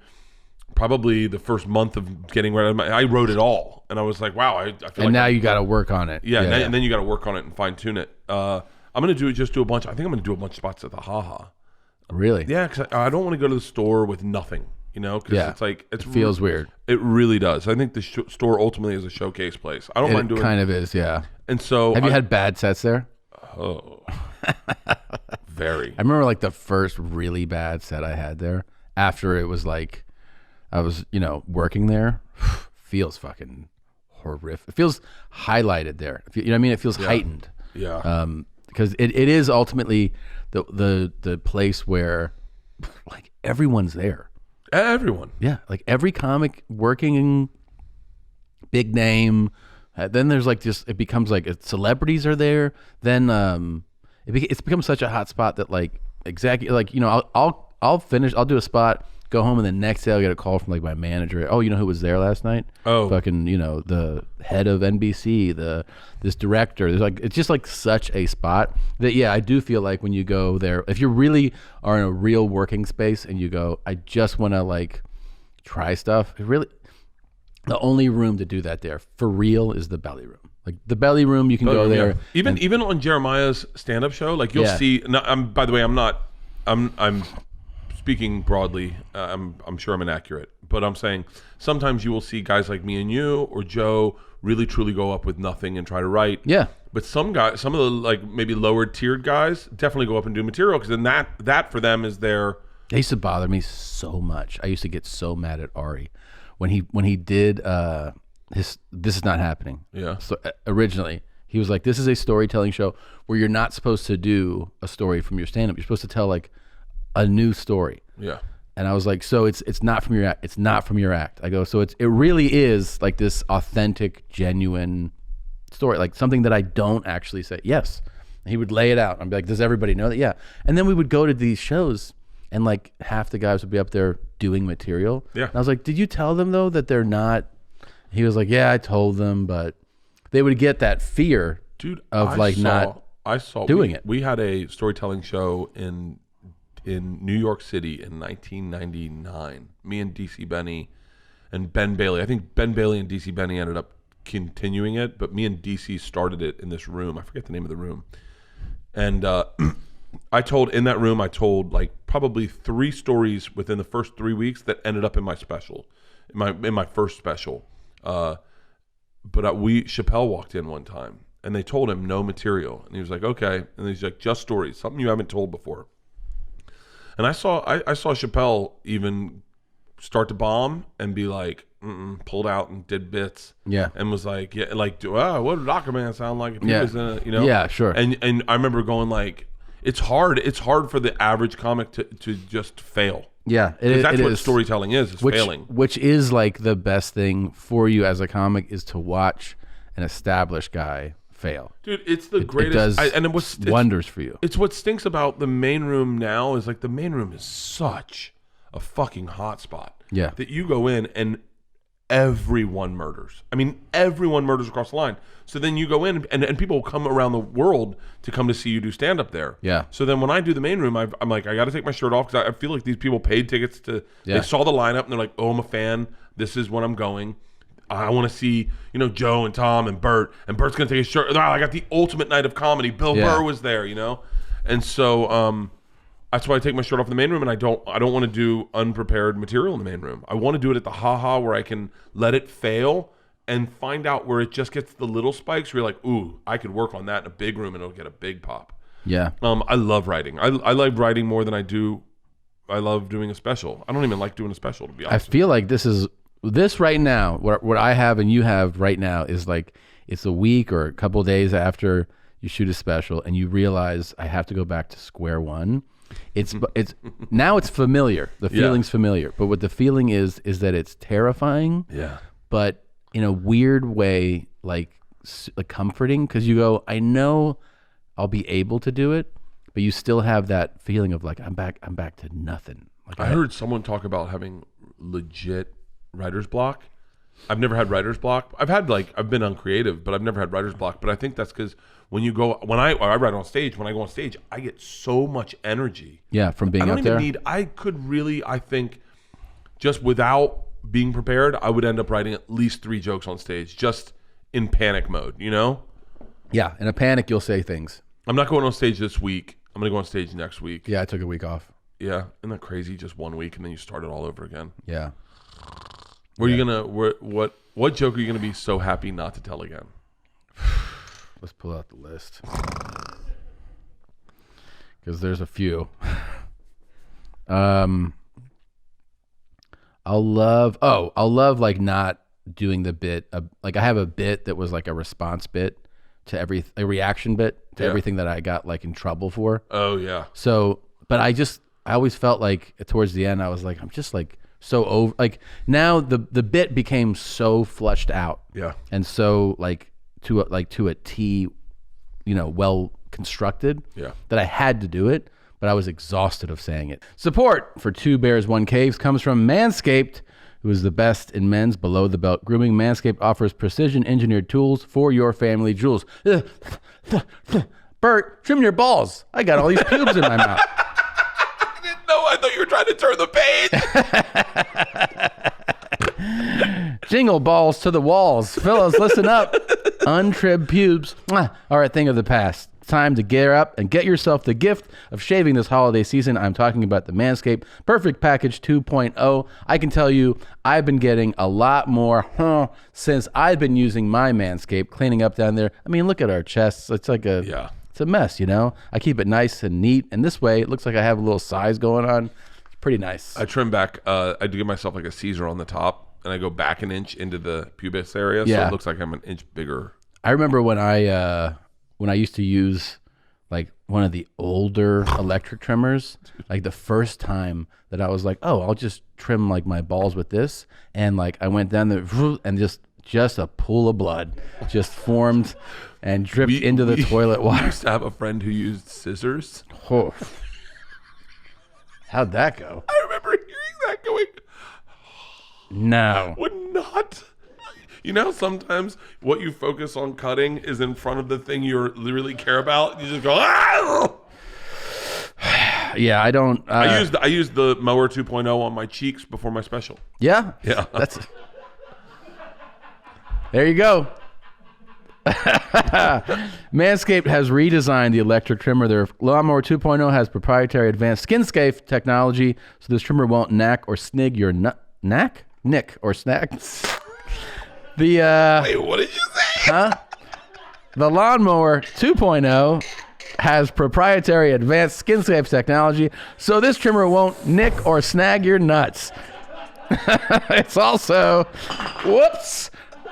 probably the first month of getting ready. I wrote it all, and I was like, wow. I feel like. And now you got to work on it. Yeah. And then you got to work on it and fine tune it. I'm gonna do a bunch. I think I'm gonna do a bunch of spots at the Haha. Really? Yeah, because I don't want to go to the store with nothing. Because it's like it feels weird. It really does. I think the store ultimately is a showcase place. I don't mind doing. It kind of is, yeah. And so, have you had bad sets there? Oh, very. I remember like the first really bad set I had there. After it was like, I was working there. Feels fucking horrific. It feels highlighted there. You know what I mean? It feels heightened. Yeah. Because it is ultimately the place where like everyone's there. Everyone. Yeah, like every comic working, big name. Then there's like it becomes like celebrities are there. Then it's become such a hot spot that like exactly like I'll do a spot, go home, and the next day I'll get a call from like my manager. Oh, you know who was there last night? Oh, fucking, the head of NBC, this director. There's like, it's just like such a spot that, yeah, I do feel like when you go there, if you really are in a real working space and you go, I just want to like try stuff. The only room to do that there for real is the belly room. Like the belly room, you can go there. Yeah. Even on Jeremiah's stand-up show, like you'll see. No, by the way, I'm speaking broadly. I'm sure I'm inaccurate, but I'm saying sometimes you will see guys like me and you or Joe really truly go up with nothing and try to write. Yeah. But some of the like maybe lower tiered guys definitely go up and do material because then that for them is their. It used to bother me so much. I used to get so mad at Ari when he did This Is Not Happening. Yeah. So originally he was like, this is a storytelling show where you're not supposed to do a story from your stand-up. You're supposed to tell like a new story. Yeah. And I was like, so it's not from your act. It's not from your act. I go, so it really is like this authentic, genuine story, like something that I don't actually say. Yes. And he would lay it out. I'd be like, does everybody know that? Yeah. And then we would go to these shows and like half the guys would be up there doing material. Yeah. And I was like, did you tell them though that they're not? He was like, yeah, I told them, but they would get that fear, dude, of not doing it. We had a storytelling show in New York City in 1999. Me and DC Benny and Ben Bailey. I think Ben Bailey and DC Benny ended up continuing it, but me and DC started it in this room. I forget the name of the room. And I told like probably 3 stories within the first 3 weeks that ended up in my special, in my first special. But Chappelle walked in one time and they told him no material, and he was like, okay, and he's like, just stories, something you haven't told before. And I saw Chappelle even start to bomb and be like, pulled out and did bits, and was like, yeah, like, what did Rocker Man sound like if he was in a, yeah, sure. And I remember going like, it's hard for the average comic to just fail. Yeah, that's what storytelling is failing. Which is like the best thing for you as a comic is to watch an established guy fail. Dude, it's the greatest. It does wonders for you. It's what stinks about the main room now is like the main room is such a fucking hot spot. Yeah. That you go in and everyone murders. I mean, everyone murders across the line. So then you go in and people come around the world to come to see you do stand-up there. Yeah. So then when I do the main room, I'm like, I got to take my shirt off because I feel like these people paid tickets to, they saw the lineup and they're like, oh, I'm a fan. This is when I'm going. I want to see, Joe and Tom and Bert. And Bert's going to take his shirt. I got the ultimate night of comedy. Bill Burr was there, And so that's why I take my shirt off in the main room, and I don't want to do unprepared material in the main room. I want to do it at the haha where I can let it fail and find out where it just gets the little spikes where you're like, ooh, I could work on that in a big room and it'll get a big pop. Yeah. I love writing. I like writing more than I love doing a special. I don't even like doing a special, to be honest. I feel like this right now, what I have and you have right now is like, it's a week or a couple of days after you shoot a special and you realize I have to go back to square one. It's now it's familiar. The feeling's familiar, but what the feeling is that it's terrifying. Yeah. But in a weird way, like comforting, because you go, I know I'll be able to do it, but you still have that feeling of like I'm back to nothing. Like I heard someone talk about having legit writer's block. I've never had writer's block. I've been uncreative, but I've never had writer's block. But I think that's because when I write on stage, when I go on stage, I get so much energy. Yeah, from being up there. I think just without being prepared, I would end up writing at least 3 jokes on stage, just in panic mode, Yeah, in a panic, you'll say things. I'm not going on stage this week. I'm going to go on stage next week. Yeah, I took a week off. Yeah, isn't that crazy? Just 1 week and then you start it all over again. Yeah. What joke are you gonna be so happy not to tell again? Let's pull out the list because there's a few. I'll love like not doing the bit. Like I have a bit that was like a response bit to a reaction bit to everything that I got like in trouble for. Oh yeah. So, but I always felt like towards the end I was like, I'm just like so over, like now the bit became so fleshed out. Yeah. And so like to a T, well constructed. Yeah. That I had to do it. but I was exhausted of saying it. Support for Two Bears, One Caves comes from Manscaped, who is the best in men's below-the-belt grooming. Manscaped offers precision-engineered tools for your family jewels. Bert, trim your balls. I got all these pubes in my mouth. I didn't know. I thought you were trying to turn the page. Jingle balls to the walls. Fellas, listen up. Untrimmed pubes are a thing of the past. Time to gear up and get yourself the gift of shaving this holiday season. I'm talking about the Manscaped Perfect Package 2.0. I can tell you I've been getting a lot more since I've been using my Manscaped, cleaning up down there. I mean, look at our chests. It's like it's a mess, you know? I keep it nice and neat, and this way it looks like I have a little size going on. It's pretty nice. I trim back. I do give myself like a Caesar on the top, and I go back an inch into the pubis area, so it looks like I'm an inch bigger. I remember when I used to use like one of the older electric trimmers, like the first time that I was like, oh, I'll just trim like my balls with this. And like I went down there and just a pool of blood just formed and dripped into the toilet water. I used to have a friend who used scissors. Oh. How'd that go? I remember hearing that going, no. would not. You know, sometimes what you focus on cutting is in front of the thing you really care about. You just go, ah! Yeah, I don't. I used the mower 2.0 on my cheeks before my special. Yeah? Yeah. There you go. Manscaped has redesigned the electric trimmer. Their Lawnmower 2.0 has proprietary advanced skin-safe technology, so this trimmer won't nick or snag your nick or snag. Wait, what did you say? Huh? The Lawnmower 2.0 has proprietary advanced skin-safe technology, so this trimmer won't nick or snag your nuts. It's also,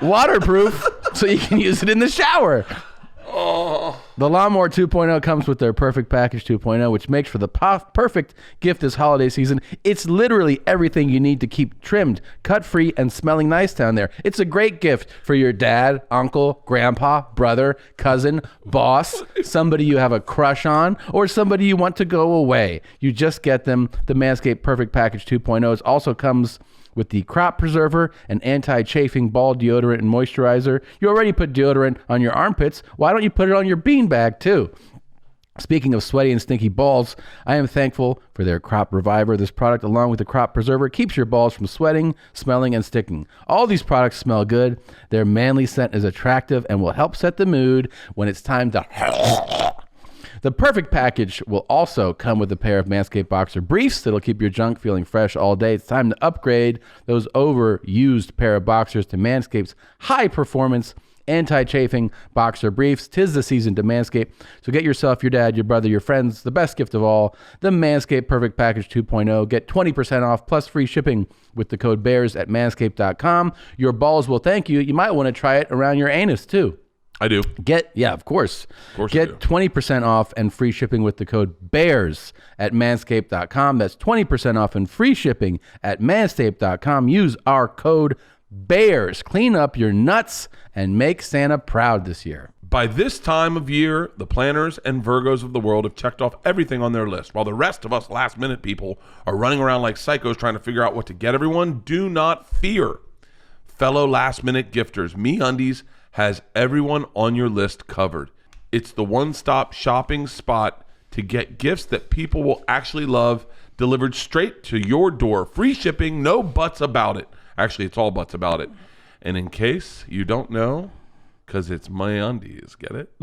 waterproof, so you can use it in the shower. Oh. The Lawnmower 2.0 comes with their Perfect Package 2.0, which makes for the perfect gift this holiday season. It's literally everything you need to keep trimmed, cut-free, and smelling nice down there. It's a great gift for your dad, uncle, grandpa, brother, cousin, boss, somebody you have a crush on, or somebody you want to go away. You just get them. The Manscaped Perfect Package 2.0 also comes with the crop preserver, an anti-chafing ball deodorant and moisturizer. You already put deodorant on your armpits. Why don't you put it on your beanbag too? Speaking of sweaty and stinky balls, I am thankful for their Crop Reviver. This product, along with the Crop Preserver, keeps your balls from sweating, smelling, and sticking. All these products smell good. Their manly scent is attractive and will help set the mood when it's time to... The Perfect Package will also come with a pair of Manscaped boxer briefs that'll keep your junk feeling fresh all day. It's time to upgrade those overused pair of boxers to Manscaped's high-performance anti-chafing boxer briefs. 'Tis the season to Manscaped. So get yourself, your dad, your brother, your friends, the best gift of all, the Manscaped Perfect Package 2.0. Get 20% off plus free shipping with the code BEARS at manscaped.com. Your balls will thank you. You might want to try it around your anus too. I do. Of course. Get 20% off and free shipping with the code BEARS at manscaped.com. That's 20% off and free shipping at manscaped.com. Use our code BEARS. Clean up your nuts and make Santa proud this year. By this time of year, the planners and Virgos of the world have checked off everything on their list, while the rest of us last-minute people are running around like psychos trying to figure out what to get everyone. Do not fear. Fellow last-minute gifters, MeUndies has everyone on your list covered. It's the one-stop shopping spot to get gifts that people will actually love delivered straight to your door. Free shipping, no buts about it. Actually, it's all buts about it. And in case you don't know, because it's MeUndies, get it?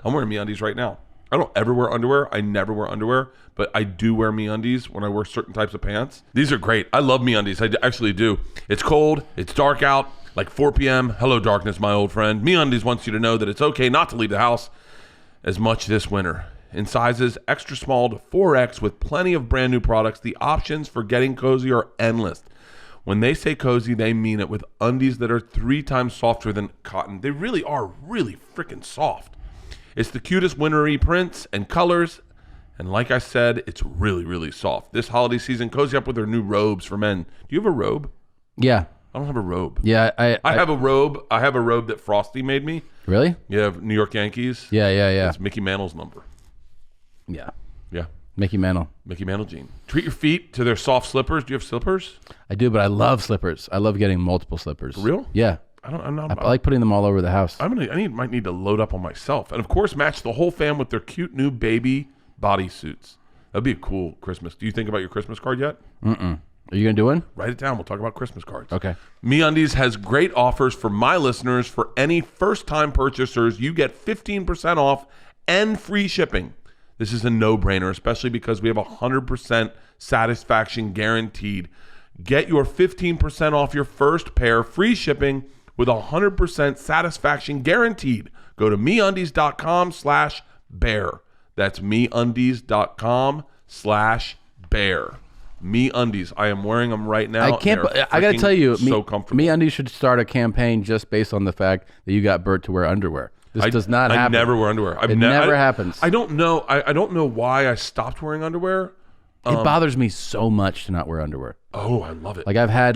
I'm wearing MeUndies right now. I don't ever wear underwear. I never wear underwear, but I do wear MeUndies when I wear certain types of pants. These are great. I love MeUndies. I actually do. It's cold. It's dark out. Like 4 p.m. Hello, darkness, my old friend. MeUndies wants you to know that it's okay not to leave the house as much this winter. In sizes extra small to 4X with plenty of brand new products, the options for getting cozy are endless. When they say cozy, they mean it, with undies that are 3 times softer than cotton. They really are really freaking soft. It's the cutest wintry prints and colors. And like I said, it's really, really soft. This holiday season, cozy up with their new robes for men. Do you have a robe? Yeah. I don't have a robe. Yeah, I have a robe. I have a robe that Frosty made me. Really? You have New York Yankees. Yeah. It's Mickey Mantle's number. Yeah. Yeah. Mickey Mantle. Mickey Mantle gene. Treat your feet to their soft slippers. Do you have slippers? I do, but I love slippers. I love getting multiple slippers. For real? Yeah. I like putting them all over the house. Might need to load up on myself, and of course, match the whole fam with their cute new baby bodysuits. That'd be a cool Christmas. Do you think about your Christmas card yet? Mm-mm. Are you gonna do one? Write it down. We'll talk about Christmas cards. Okay. MeUndies has great offers for my listeners. For any first-time purchasers, you get 15% off and free shipping. This is a no-brainer, especially because we have 100% satisfaction guaranteed. Get your 15% off your first pair, free shipping with 100% satisfaction guaranteed. Go to MeUndies.com/bear. That's MeUndies.com/bear. MeUndies. I am wearing them right now. I can't. I gotta tell you, so comfortable. MeUndies should start a campaign just based on the fact that you got Bert to wear underwear. This does not happen. I never wear underwear. It never happens. I don't know. I don't know why I stopped wearing underwear. It bothers me so much to not wear underwear. Oh, I love it. Like I've had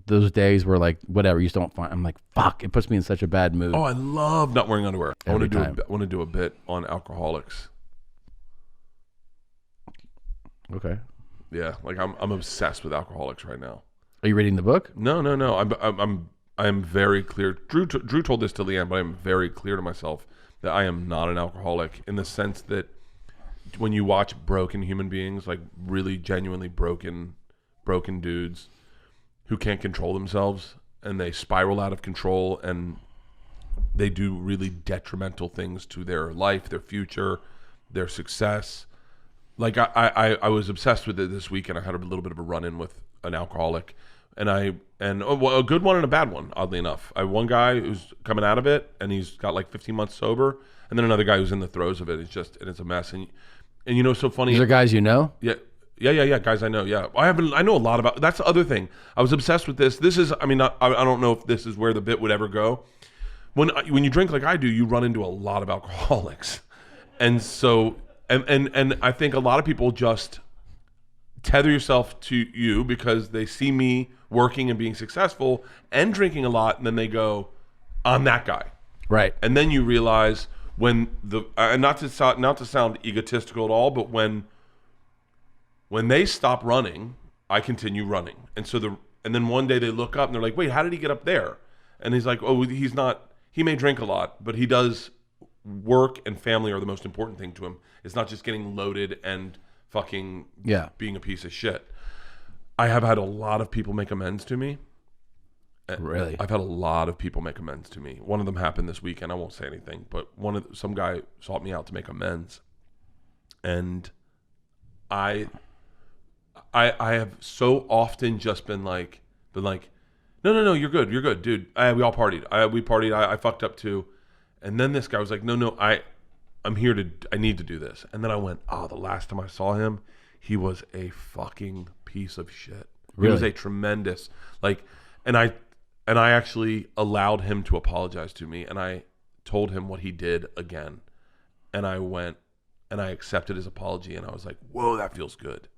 those days where whatever you just don't find. I'm like, fuck. It puts me in such a bad mood. Oh, I love not wearing underwear. I want Every to do a bit on alcoholics. Okay. Yeah, like I'm obsessed with alcoholics right now. Are you reading the book? No. I'm very clear. Drew told this to Leanne, but I'm very clear to myself that I am not an alcoholic in the sense that when you watch broken human beings, like really genuinely broken dudes who can't control themselves and they spiral out of control and they do really detrimental things to their life, their future, their success. Like I was obsessed with it this week, and I had a little bit of a run-in with an alcoholic, and a good one and a bad one. Oddly enough, I have one guy who's coming out of it, and he's got like 15 months sober, and then another guy who's in the throes of it. It's a mess, and you know, so funny. These are guys you know? Yeah, guys I know. Yeah, I know a lot about. That's the other thing. I was obsessed with this. This is, I don't know if this is where the bit would ever go. When you drink like I do, you run into a lot of alcoholics, and so. And I think a lot of people just tether yourself to you because they see me working and being successful and drinking a lot, and then they go, I'm that guy. Right. And then you realize when and not to sound egotistical at all, but when they stop running, I continue running. And then one day they look up and they're like, wait, how did he get up there? And he's like, oh, he may drink a lot, but he does work and family are the most important thing to him. It's not just getting loaded and fucking being a piece of shit. I have had a lot of people make amends to me. Really? I've had a lot of people make amends to me. One of them happened this weekend. I won't say anything, but some guy sought me out to make amends. And I have so often just been like, no, you're good, dude. We all partied. We partied. I fucked up too. And then this guy was like, no, I'm here I need to do this. And then I went, the last time I saw him, he was a fucking piece of shit. Really? He was a tremendous, and I actually allowed him to apologize to me. And I told him what he did again. And I went and I accepted his apology. And I was like, whoa, that feels good.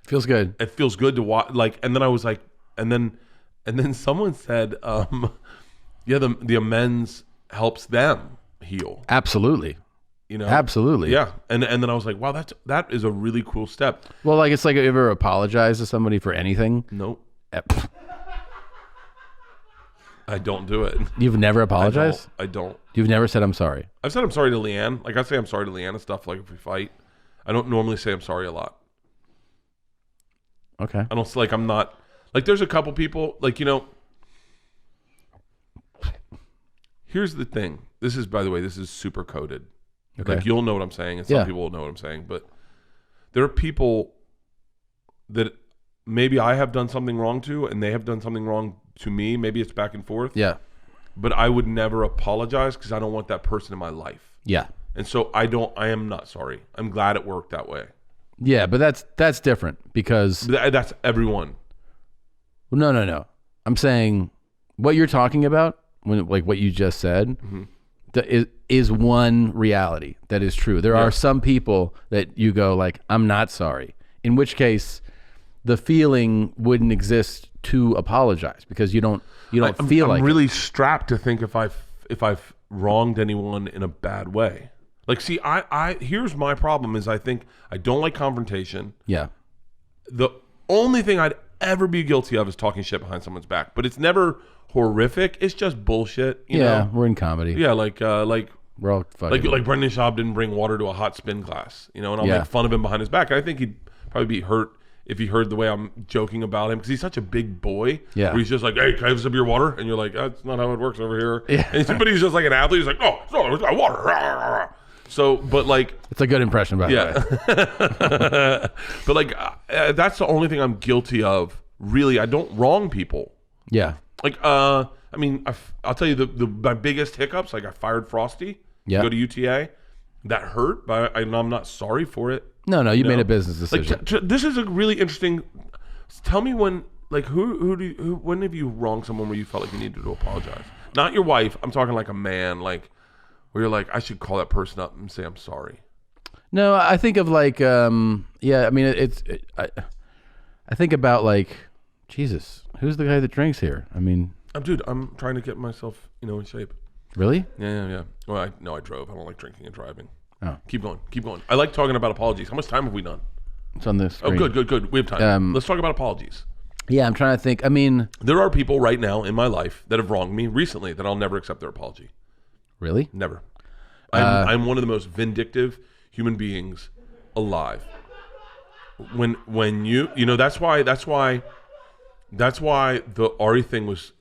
Feels good. It feels good to watch. And then I was like, and then someone said, the amends helps them heal. Absolutely. You know? Absolutely. Yeah. And then I was like, wow, that is a really cool step. Well, it's like, you ever apologize to somebody for anything? Nope. I don't do it. You've never apologized? I don't. You've never said I'm sorry? I've said I'm sorry to Leanne. Like I say I'm sorry to Leanne and stuff, like if we fight. I don't normally say I'm sorry a lot. Okay. I don't, I'm not, there's a couple people, here's the thing. This is, by the way, this is super coded. Okay. You'll know what I'm saying, and some people will know what I'm saying. But there are people that maybe I have done something wrong to, and they have done something wrong to me. Maybe it's back and forth. Yeah. But I would never apologize because I don't want that person in my life. Yeah. And so I am not sorry. I'm glad it worked that way. Yeah, but that's different because that's everyone. No. I'm saying what you're talking about, when what you just said, is one reality that is true. There are some people that you go I'm not sorry. In which case, the feeling wouldn't exist to apologize because you don't feel like I'm really it. strapped to think if I've wronged anyone in a bad way. Like, see, I here's my problem is I think I don't like confrontation. Yeah. The only thing I'd ever be guilty of is talking shit behind someone's back, but it's never horrific. It's just bullshit. You know? We're in comedy. Yeah, like we're all fucking like Brendan Schaub didn't bring water to a hot spin glass, you know, and I'll make fun of him behind his back. I think he'd probably be hurt if he heard the way I'm joking about him, because he's such a big boy. Yeah. Where he's just like, hey, can I have some of your water? And you're like, that's not how it works over here. Yeah. But he's just like an athlete. He's like, no, it's not water. So, but like, it's a good impression, by the way. But like, that's the only thing I'm guilty of. Really, I don't wrong people. Yeah. Like, I mean, I'll tell you my biggest hiccups. Like, I fired Frosty. Yeah. Go to UTA. That hurt, but I'm not sorry for it. No, you made a business decision. Like, this is a really interesting. Tell me when, like, when have you wronged someone where you felt like you needed to apologize? Not your wife. I'm talking like a man, like where you're like, I should call that person up and say I'm sorry. No, I think of like, I mean, I think about like, Jesus, who's the guy that drinks here? I mean, dude, I'm trying to get myself, in shape. Really? Yeah. Well, I drove. I don't like drinking and driving. Oh. Keep going. I like talking about apologies. How much time have we done? It's on this screen. Oh, good. We have time. Let's talk about apologies. Yeah, I'm trying to think. I mean, there are people right now in my life that have wronged me recently that I'll never accept their apology. Really? Never. I'm one of the most vindictive human beings alive. When that's why the Ari thing was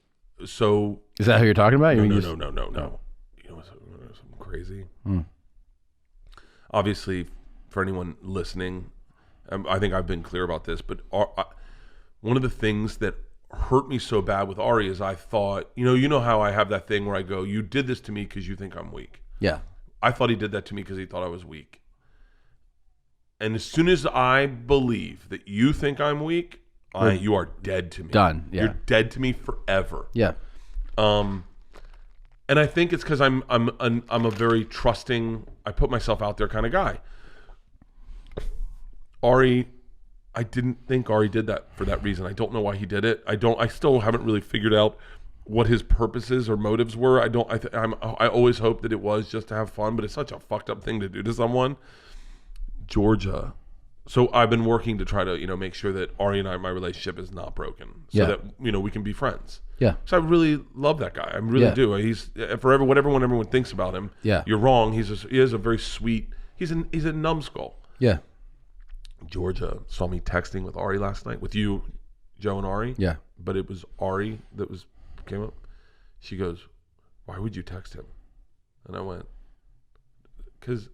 so. Is that who you're talking about? No. You know what's something crazy? Obviously, for anyone listening, I think I've been clear about this, but one of the things that hurt me so bad with Ari is I thought, you know how I have that thing where I go, you did this to me because you think I'm weak. Yeah. I thought he did that to me because he thought I was weak. And as soon as I believe that you think I'm weak, you are dead to me. Done. Yeah. You're dead to me forever. Yeah. And I think it's because I'm a very trusting, I put myself out there kind of guy. Ari, I didn't think Ari did that for that reason. I don't know why he did it. I still haven't really figured out what his purposes or motives were. I always hope that it was just to have fun, but it's such a fucked up thing to do to someone. Georgia. So I've been working to try to, make sure that Ari and my relationship is not broken, so that we can be friends. Yeah. So I really love that guy. I really do. He's forever when everyone thinks about him. Yeah. You're wrong. He is a very sweet. He's a numbskull. Yeah. Georgia saw me texting with Ari last night, with you, Joe and Ari. Yeah. But it was Ari that came up. She goes, "Why would you text him?" And I went, "Because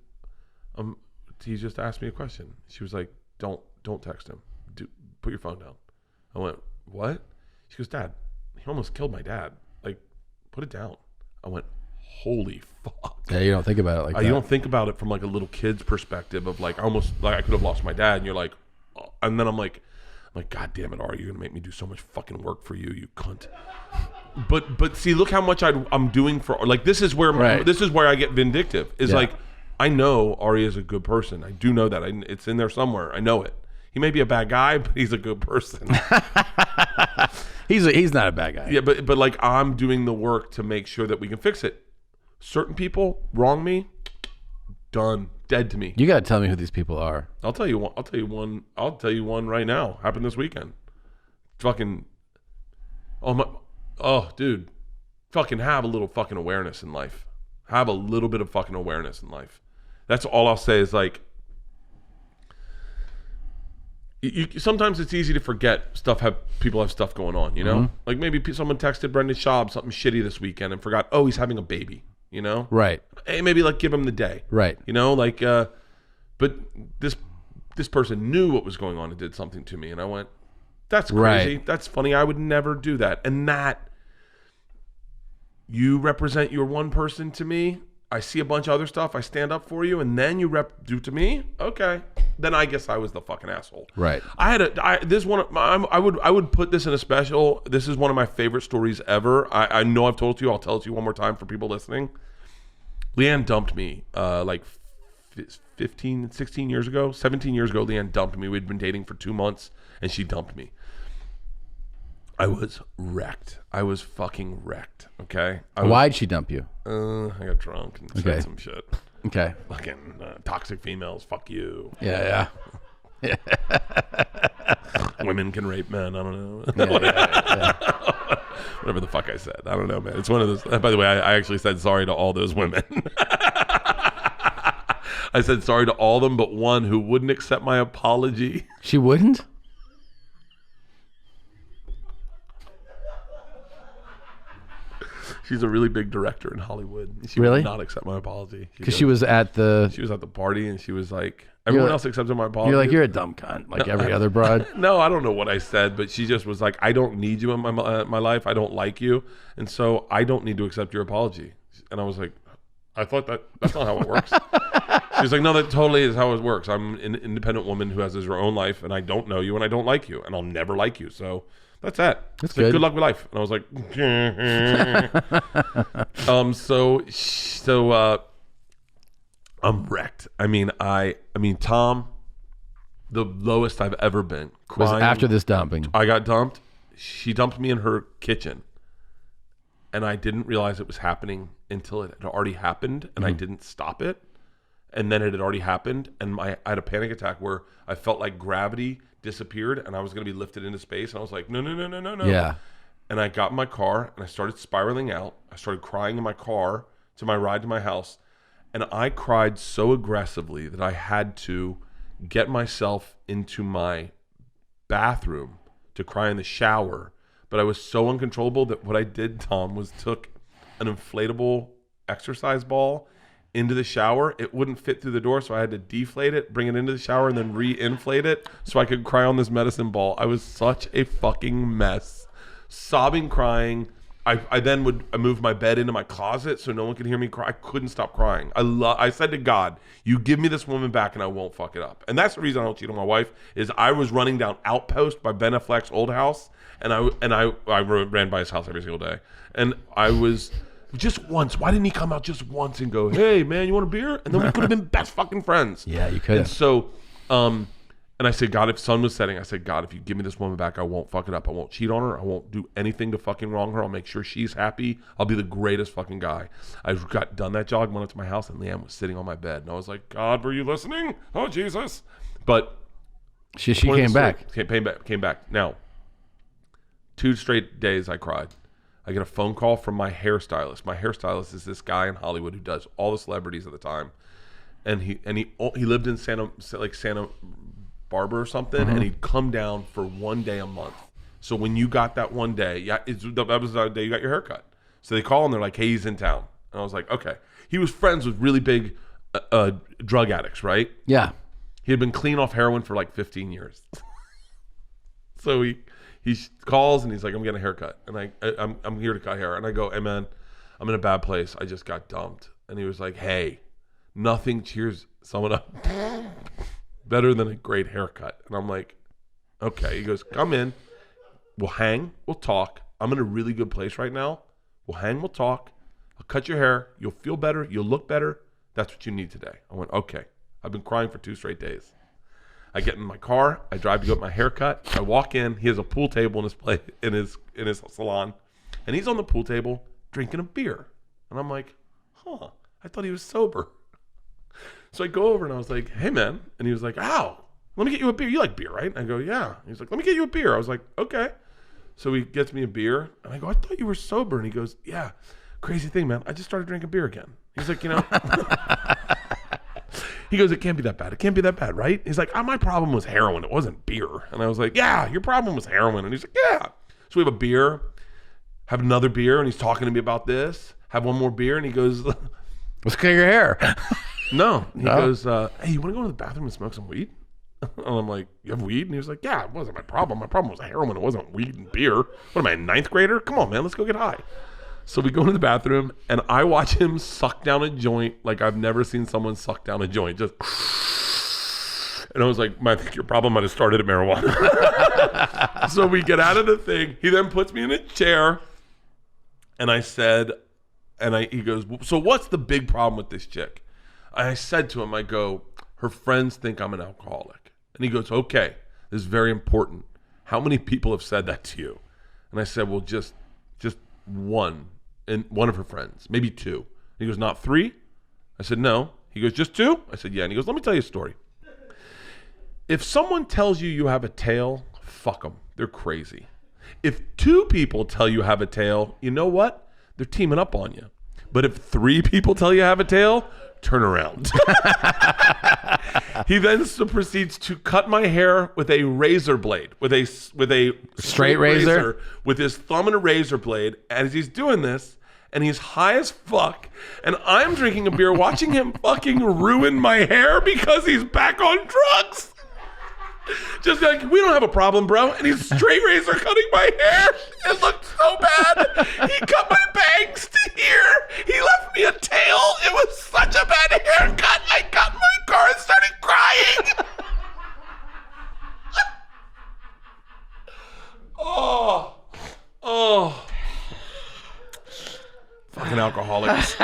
he just asked me a question." She was like, Don't text him. Put your phone down." I went, "What?" She goes, "Dad, he almost killed my dad. Like, put it down." I went, "Holy fuck." Yeah, you don't think about it like that. You don't think about it from like a little kid's perspective of like, almost like I could have lost my dad, and you're like, oh. And then I'm like, God damn it, Ari, you're gonna make me do so much fucking work for you, you cunt. But see, look how much I'm doing for, like, this is where I get vindictive. Is like, I know Ari is a good person. I do know that. It's in there somewhere. I know it. He may be a bad guy, but he's a good person. He's not a bad guy. Yeah, but like, I'm doing the work to make sure that we can fix it. Certain people wrong me, done, dead to me. You got to tell me who these people are. I'll tell you one right now. Happened this weekend. Fucking, dude, fucking have a little fucking awareness in life. Have a little bit of fucking awareness in life. That's all I'll say is like, sometimes it's easy to forget people have stuff going on, Mm-hmm. Like maybe someone texted Brendan Schaub something shitty this weekend and forgot, he's having a baby, Right. Hey, maybe like give him the day. Right. But this person knew what was going on and did something to me, and I went, that's crazy. Right. That's funny. I would never do that. And that, you represent your one person to me. I see a bunch of other stuff. I stand up for you, and then you do to me. Okay, then I guess I was the fucking asshole. Right. I would put this in a special. This is one of my favorite stories ever. I know I've told it to you. I'll tell it to you one more time for people listening. Leanne dumped me like 15, 16 years ago, 17 years ago. Leanne dumped me. We'd been dating for 2 months, and she dumped me. I was wrecked. I was fucking wrecked. Okay. Why'd she dump you? I got drunk and said some shit. Okay. Fucking toxic females. Fuck you. Yeah. Women can rape men. I don't know. Yeah. Whatever the fuck I said. I don't know, man. It's one of those. By the way, I actually said sorry to all those women. I said sorry to all of them, but one who wouldn't accept my apology. She wouldn't? She's a really big director in Hollywood. She Really? would not accept my apology. Because she was at the... She was at the party and she was like, everyone else accepted my apology. You're like, you're a dumb cunt, like every other broad. No, I don't know what I said, but she just was like, I don't need you in my life. I don't like you. And so I don't need to accept your apology. And I was like, I thought that's not how it works. She's like, no, that totally is how it works. I'm an independent woman who has her own life, and I don't know you, and I don't like you, and I'll never like you. So that's it. That's good. good. Good luck with life. And I was like, I'm wrecked. I mean, Tom, the lowest I've ever been. Was Crying. after this dumping. I got dumped. She dumped me in her kitchen. And I didn't realize it was happening until it had already happened, and I didn't stop it. And then it had already happened, and I had a panic attack where I felt like gravity disappeared, and I was going to be lifted into space. And I was like, no. Yeah. And I got in my car, and I started spiraling out. I started crying in my car to my ride to my house. And I cried so aggressively that I had to get myself into my bathroom to cry in the shower. But I was so uncontrollable that what I did, Tom, was took an inflatable exercise ball into the shower. It wouldn't fit through the door, so I had to deflate it, bring it into the shower, and then re-inflate it so I could cry on this medicine ball. I was such a fucking mess. Sobbing, crying. I then would move my bed into my closet so no one could hear me cry. I couldn't stop crying. I said to God, you give me this woman back and I won't fuck it up. And that's the reason I don't cheat on my wife, is I was running down Outpost by Ben Affleck's old house, and I ran by his house every single day. And I was just once. Why didn't he come out just once and go, hey man, you want a beer? And then we could have been best fucking friends. Yeah, you could. And so, and I said, God, if sun was setting, I said, God, if you give me this woman back, I won't fuck it up. I won't cheat on her. I won't do anything to fucking wrong her. I'll make sure she's happy. I'll be the greatest fucking guy. I got done that jog, went up to my house, and Leanne was sitting on my bed. And I was like, God, were you listening? Oh, Jesus. But she came back. Came back. Now, 2 straight days I cried. I get a phone call from my hairstylist. My hairstylist is this guy in Hollywood who does all the celebrities at the time. And he lived in Santa Barbara or something, and he'd come down for 1 day a month. So when you got that 1 day, that was the day you got your haircut. So they call and they're like, hey, he's in town. And I was like, okay. He was friends with really big drug addicts, right? Yeah. He had been clean off heroin for like 15 years. So he calls and he's like, I'm getting a haircut, and I'm here to cut hair. And I go, hey man, I'm in a bad place. I just got dumped. And he was like, hey, nothing cheers someone up better than a great haircut. And I'm like, okay. He goes, come in, we'll hang, we'll talk. I'm in a really good place right now. We'll hang, we'll talk. I'll cut your hair. You'll feel better. You'll look better. That's what you need today. I went, okay. I've been crying for 2 straight days. I get in my car. I drive to get my haircut. I walk in. He has a pool table in his salon, and he's on the pool table drinking a beer. And I'm like, huh? I thought he was sober. So I go over and I was like, hey man, and he was like, ow, let me get you a beer. You like beer, right? And I go, yeah. He's like, let me get you a beer. I was like, okay. So he gets me a beer, and I go, I thought you were sober. And he goes, yeah. Crazy thing, man. I just started drinking beer again. He's like, he goes, it can't be that bad. It can't be that bad, right? He's like, my problem was heroin. It wasn't beer. And I was like, yeah, your problem was heroin. And he's like, yeah. So we have a beer, have another beer, and he's talking to me about this. Have one more beer, and he goes, let's cut your hair. No. He goes, hey, you want to go to the bathroom and smoke some weed? And I'm like, you have weed? And he was like, yeah, it wasn't my problem. My problem was heroin. It wasn't weed and beer. What am I, a 9th grader? Come on, man, let's go get high. So we go into the bathroom, and I watch him suck down a joint like I've never seen someone suck down a joint. Just, and I was like, I think your problem might have started at marijuana. So we get out of the thing. He then puts me in a chair, and I said, he goes, so what's the big problem with this chick? I said to him, I go, her friends think I'm an alcoholic. And he goes, okay, this is very important. How many people have said that to you? And I said, well, just one, and one of her friends, maybe 2. He goes, not 3? I said, no. He goes, just 2? I said, yeah. And he goes, let me tell you a story. If someone tells you you have a tail, fuck them. They're crazy. If 2 people tell you have a tail, you know what? They're teaming up on you. But if 3 people tell you have a tail, turn around. He then proceeds to cut my hair with a razor blade, with a straight razor, with his thumb and a razor blade. As he's doing this, and he's high as fuck, and I'm drinking a beer, watching him fucking ruin my hair because he's back on drugs. Just like, we don't have a problem, bro. And he's straight razor cutting my hair. It looked so bad. He cut my bangs to here. He left me a tail. It was such a bad haircut. I got in my car and started crying. Oh. Fucking alcoholics.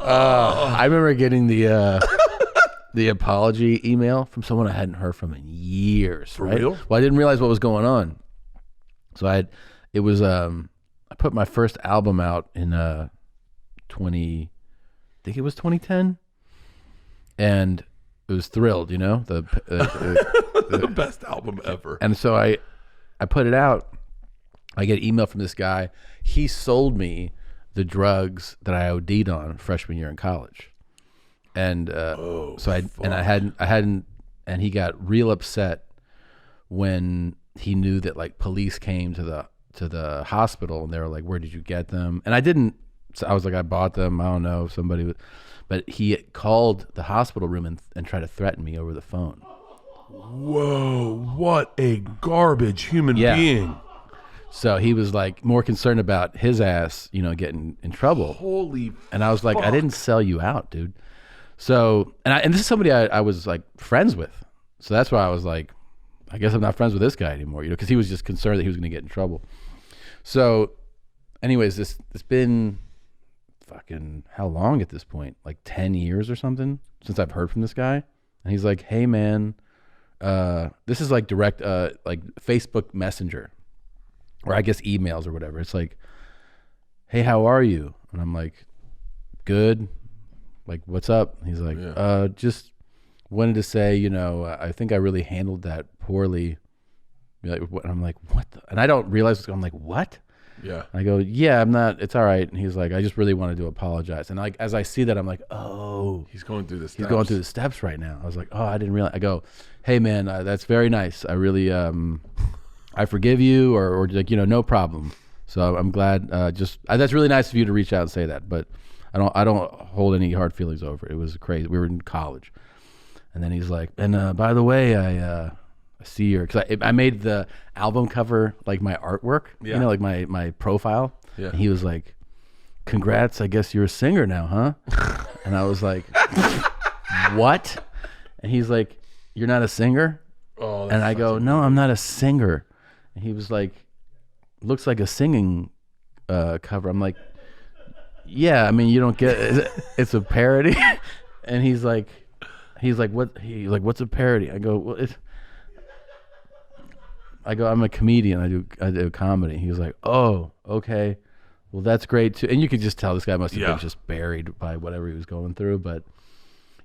I remember getting the apology email from someone I hadn't heard from in years. For right? real? Well, I didn't realize what was going on. So I put my first album out in I think it was 2010, and it was Thrilled, the best album ever. And so I put it out. I get an email from this guy. He sold me the drugs that I OD'd on freshman year in college, and and he got real upset when he knew that like police came to the hospital, and they were like, "Where did you get them?" And I didn't. So I was like, "I bought them. I don't know, somebody." But he called the hospital room and tried to threaten me over the phone. Whoa! What a garbage human being. So he was like more concerned about his ass, getting in trouble. Holy And I was like, fuck. I didn't sell you out, dude. So, and this is somebody I was like friends with. So that's why I was like, I guess I'm not friends with this guy anymore, because he was just concerned that he was going to get in trouble. So anyways, it's been fucking how long at this point? Like 10 years or something since I've heard from this guy. And he's like, hey man, this is like direct, like Facebook Messenger. Or I guess emails or whatever. It's like, hey, how are you? And I'm like, good. Like, what's up? He's like, just wanted to say, I think I really handled that poorly. And I'm like, what? And I don't realize, I'm like, what? Yeah. I go, yeah, I'm not, it's all right. And he's like, I just really wanted to apologize. And like, as I see that, I'm like, oh. He's going through the steps. He's going through the steps right now. I was like, oh, I didn't realize. I go, hey man, that's very nice. I really, I forgive you, or like, no problem. So I'm glad. That's really nice of you to reach out and say that. But I don't hold any hard feelings over it. It was crazy. We were in college, and then he's like, and by the way, I see your, because I made the album cover like my artwork, like my profile. Yeah. And he was like, congrats. I guess you're a singer now, huh? And I was like, what? And he's like, you're not a singer? Oh, and I go, no, I'm not a singer. And he was like, looks like a singing cover. I'm like, yeah, I mean, you don't get it. It's a parody. And he's like, what? What's a parody? I go, well, I'm a comedian. I do comedy. He was like, oh, okay. Well, that's great too. And you could just tell this guy must have been just buried by whatever he was going through. But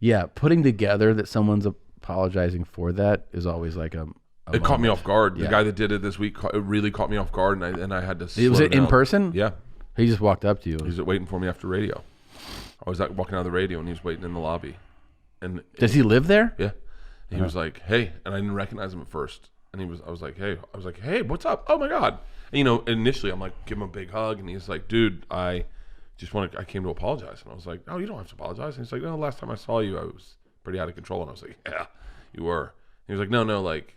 yeah, putting together that someone's apologizing for that is always like a it caught me off guard. The guy that did it this week really caught me off guard, and I had to slow Was it down. in person? Yeah. He just walked up to you. He was waiting for me after radio. I was walking out of the radio, and he was waiting in the lobby. And does he live there? Yeah. And he was like, hey, and I didn't recognize him at first. And I was like, hey, what's up? Oh my God. And, initially I'm like, give him a big hug, and he's like, dude, I came to apologize. And I was like, oh, you don't have to apologize. And he's like, no, last time I saw you, I was pretty out of control. And I was like, yeah, you were. And he was like, no, like,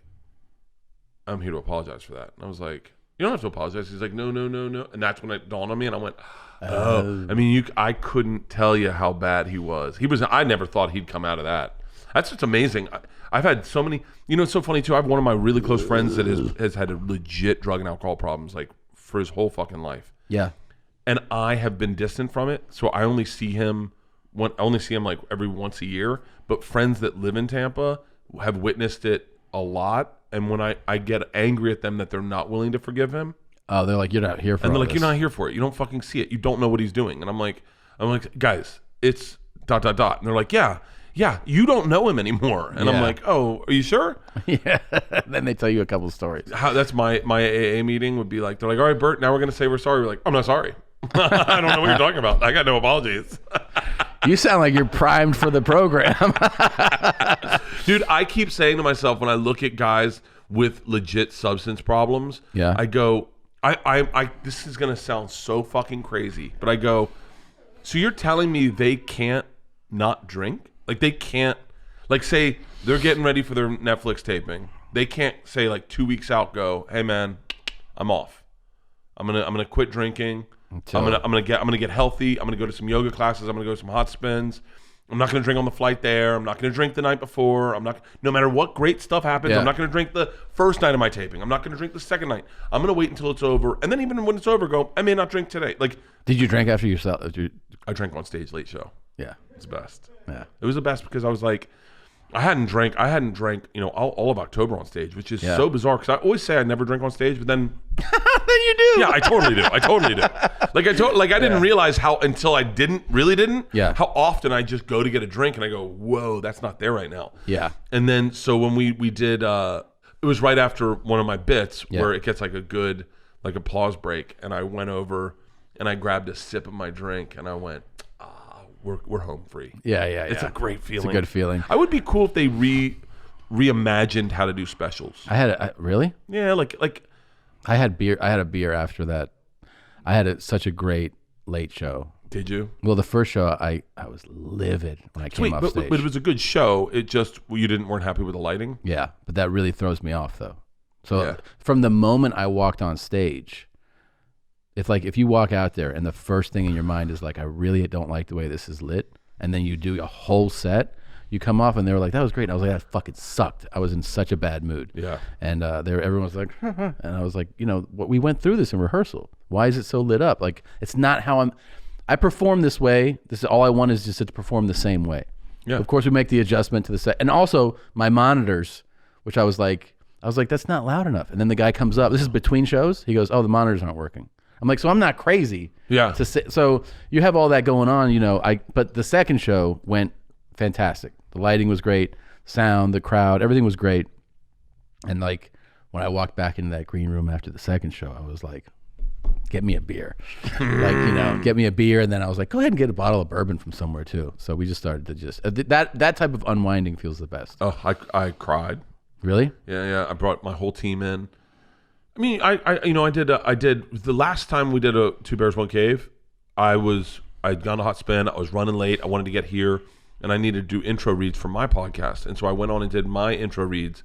I'm here to apologize for that. And I was like, you don't have to apologize. He's like, no. And that's when it dawned on me, and I went, oh. I mean, I couldn't tell you how bad he was. I never thought he'd come out of that. That's just amazing. I've had so many, it's so funny too. I have one of my really close friends that has had a legit drug and alcohol problems like for his whole fucking life. Yeah. And I have been distant from it. So I only see him like every once a year, but friends that live in Tampa have witnessed it a lot. And when I get angry at them that they're not willing to forgive him, Oh, they're like, you're not here for And they're all like, this. you're not here for it. You don't fucking see it. You don't know what he's doing. And I'm like, guys, it's ... And they're like, yeah, you don't know him anymore. And I'm like, oh, are you sure? Yeah. Then they tell you a couple of stories. That's my AA meeting would be like, they're like, all right, Bert, now we're going to say we're sorry. We're like, I'm not sorry. I don't know what you're talking about. I got no apologies. You sound like you're primed for the program. Dude, I keep saying to myself when I look at guys with legit substance problems, I go, I this is going to sound so fucking crazy, but I go, so you're telling me they can't not drink? Like they can't, like say they're getting ready for their Netflix taping. They can't say like 2 weeks out, go, hey man, I'm off. I'm gonna quit drinking. I'm gonna get healthy. I'm gonna go to some yoga classes. I'm gonna go to some hot spins. I'm not gonna drink on the flight there. I'm not gonna drink the night before. No matter what great stuff happens, I'm not gonna drink the first night of my taping. I'm not gonna drink the second night. I'm gonna wait until it's over, and then even when it's over, go, I may not drink today. Like, did you drink after yourself? I drank on stage late show. Yeah, it's the best. Yeah, it was the best because I was like, I hadn't drank, you know, all of October on stage, which is so bizarre because I always say I never drink on stage, but then then you do. Yeah, I totally do. Like I didn't realize how until I didn't. Yeah. How often I just go to get a drink and I go, whoa, that's not there right now. Yeah. And then so when we did, it was right after one of my bits where it gets like a good like applause break, and I went over and I grabbed a sip of my drink and I went, we're home free. Yeah. It's a great feeling. It's a good feeling. I would be cool if they reimagined how to do specials. Really? Yeah, like I had beer. I had a beer after that. I had such a great late show. Did you? Well, the first show, I was livid when I came off stage. But it was a good show. It just you weren't happy with the lighting. Yeah, but that really throws me off though. So from the moment I walked on stage, if you walk out there and the first thing in your mind is like, I really don't like the way this is lit, and then you do a whole set, you come off and they were like, that was great. And I was like, that fucking sucked. I was in such a bad mood. Yeah. And everyone was like, and I was like, we went through this in rehearsal. Why is it so lit up? Like, it's not how I perform this way. This is all I want is just to perform the same way. Yeah. Of course, we make the adjustment to the set. And also my monitors, which I was like, that's not loud enough. And then the guy comes up. This is between shows. He goes, oh, the monitors aren't working. I'm like, so I'm not crazy. Yeah. So you have all that going on, but the second show went fantastic. The lighting was great, sound, the crowd, everything was great. And like when I walked back into that green room after the second show, I was like, get me a beer. Get me a beer. And then I was like, go ahead and get a bottle of bourbon from somewhere too. So we just started to that type of unwinding feels the best. Oh, I cried. Really? Yeah. I brought my whole team in. I mean, I did the last time we did a Two Bears, One Cave, I'd gone a hot spin. I was running late. I wanted to get here. And I needed to do intro reads for my podcast. And so I went on and did my intro reads.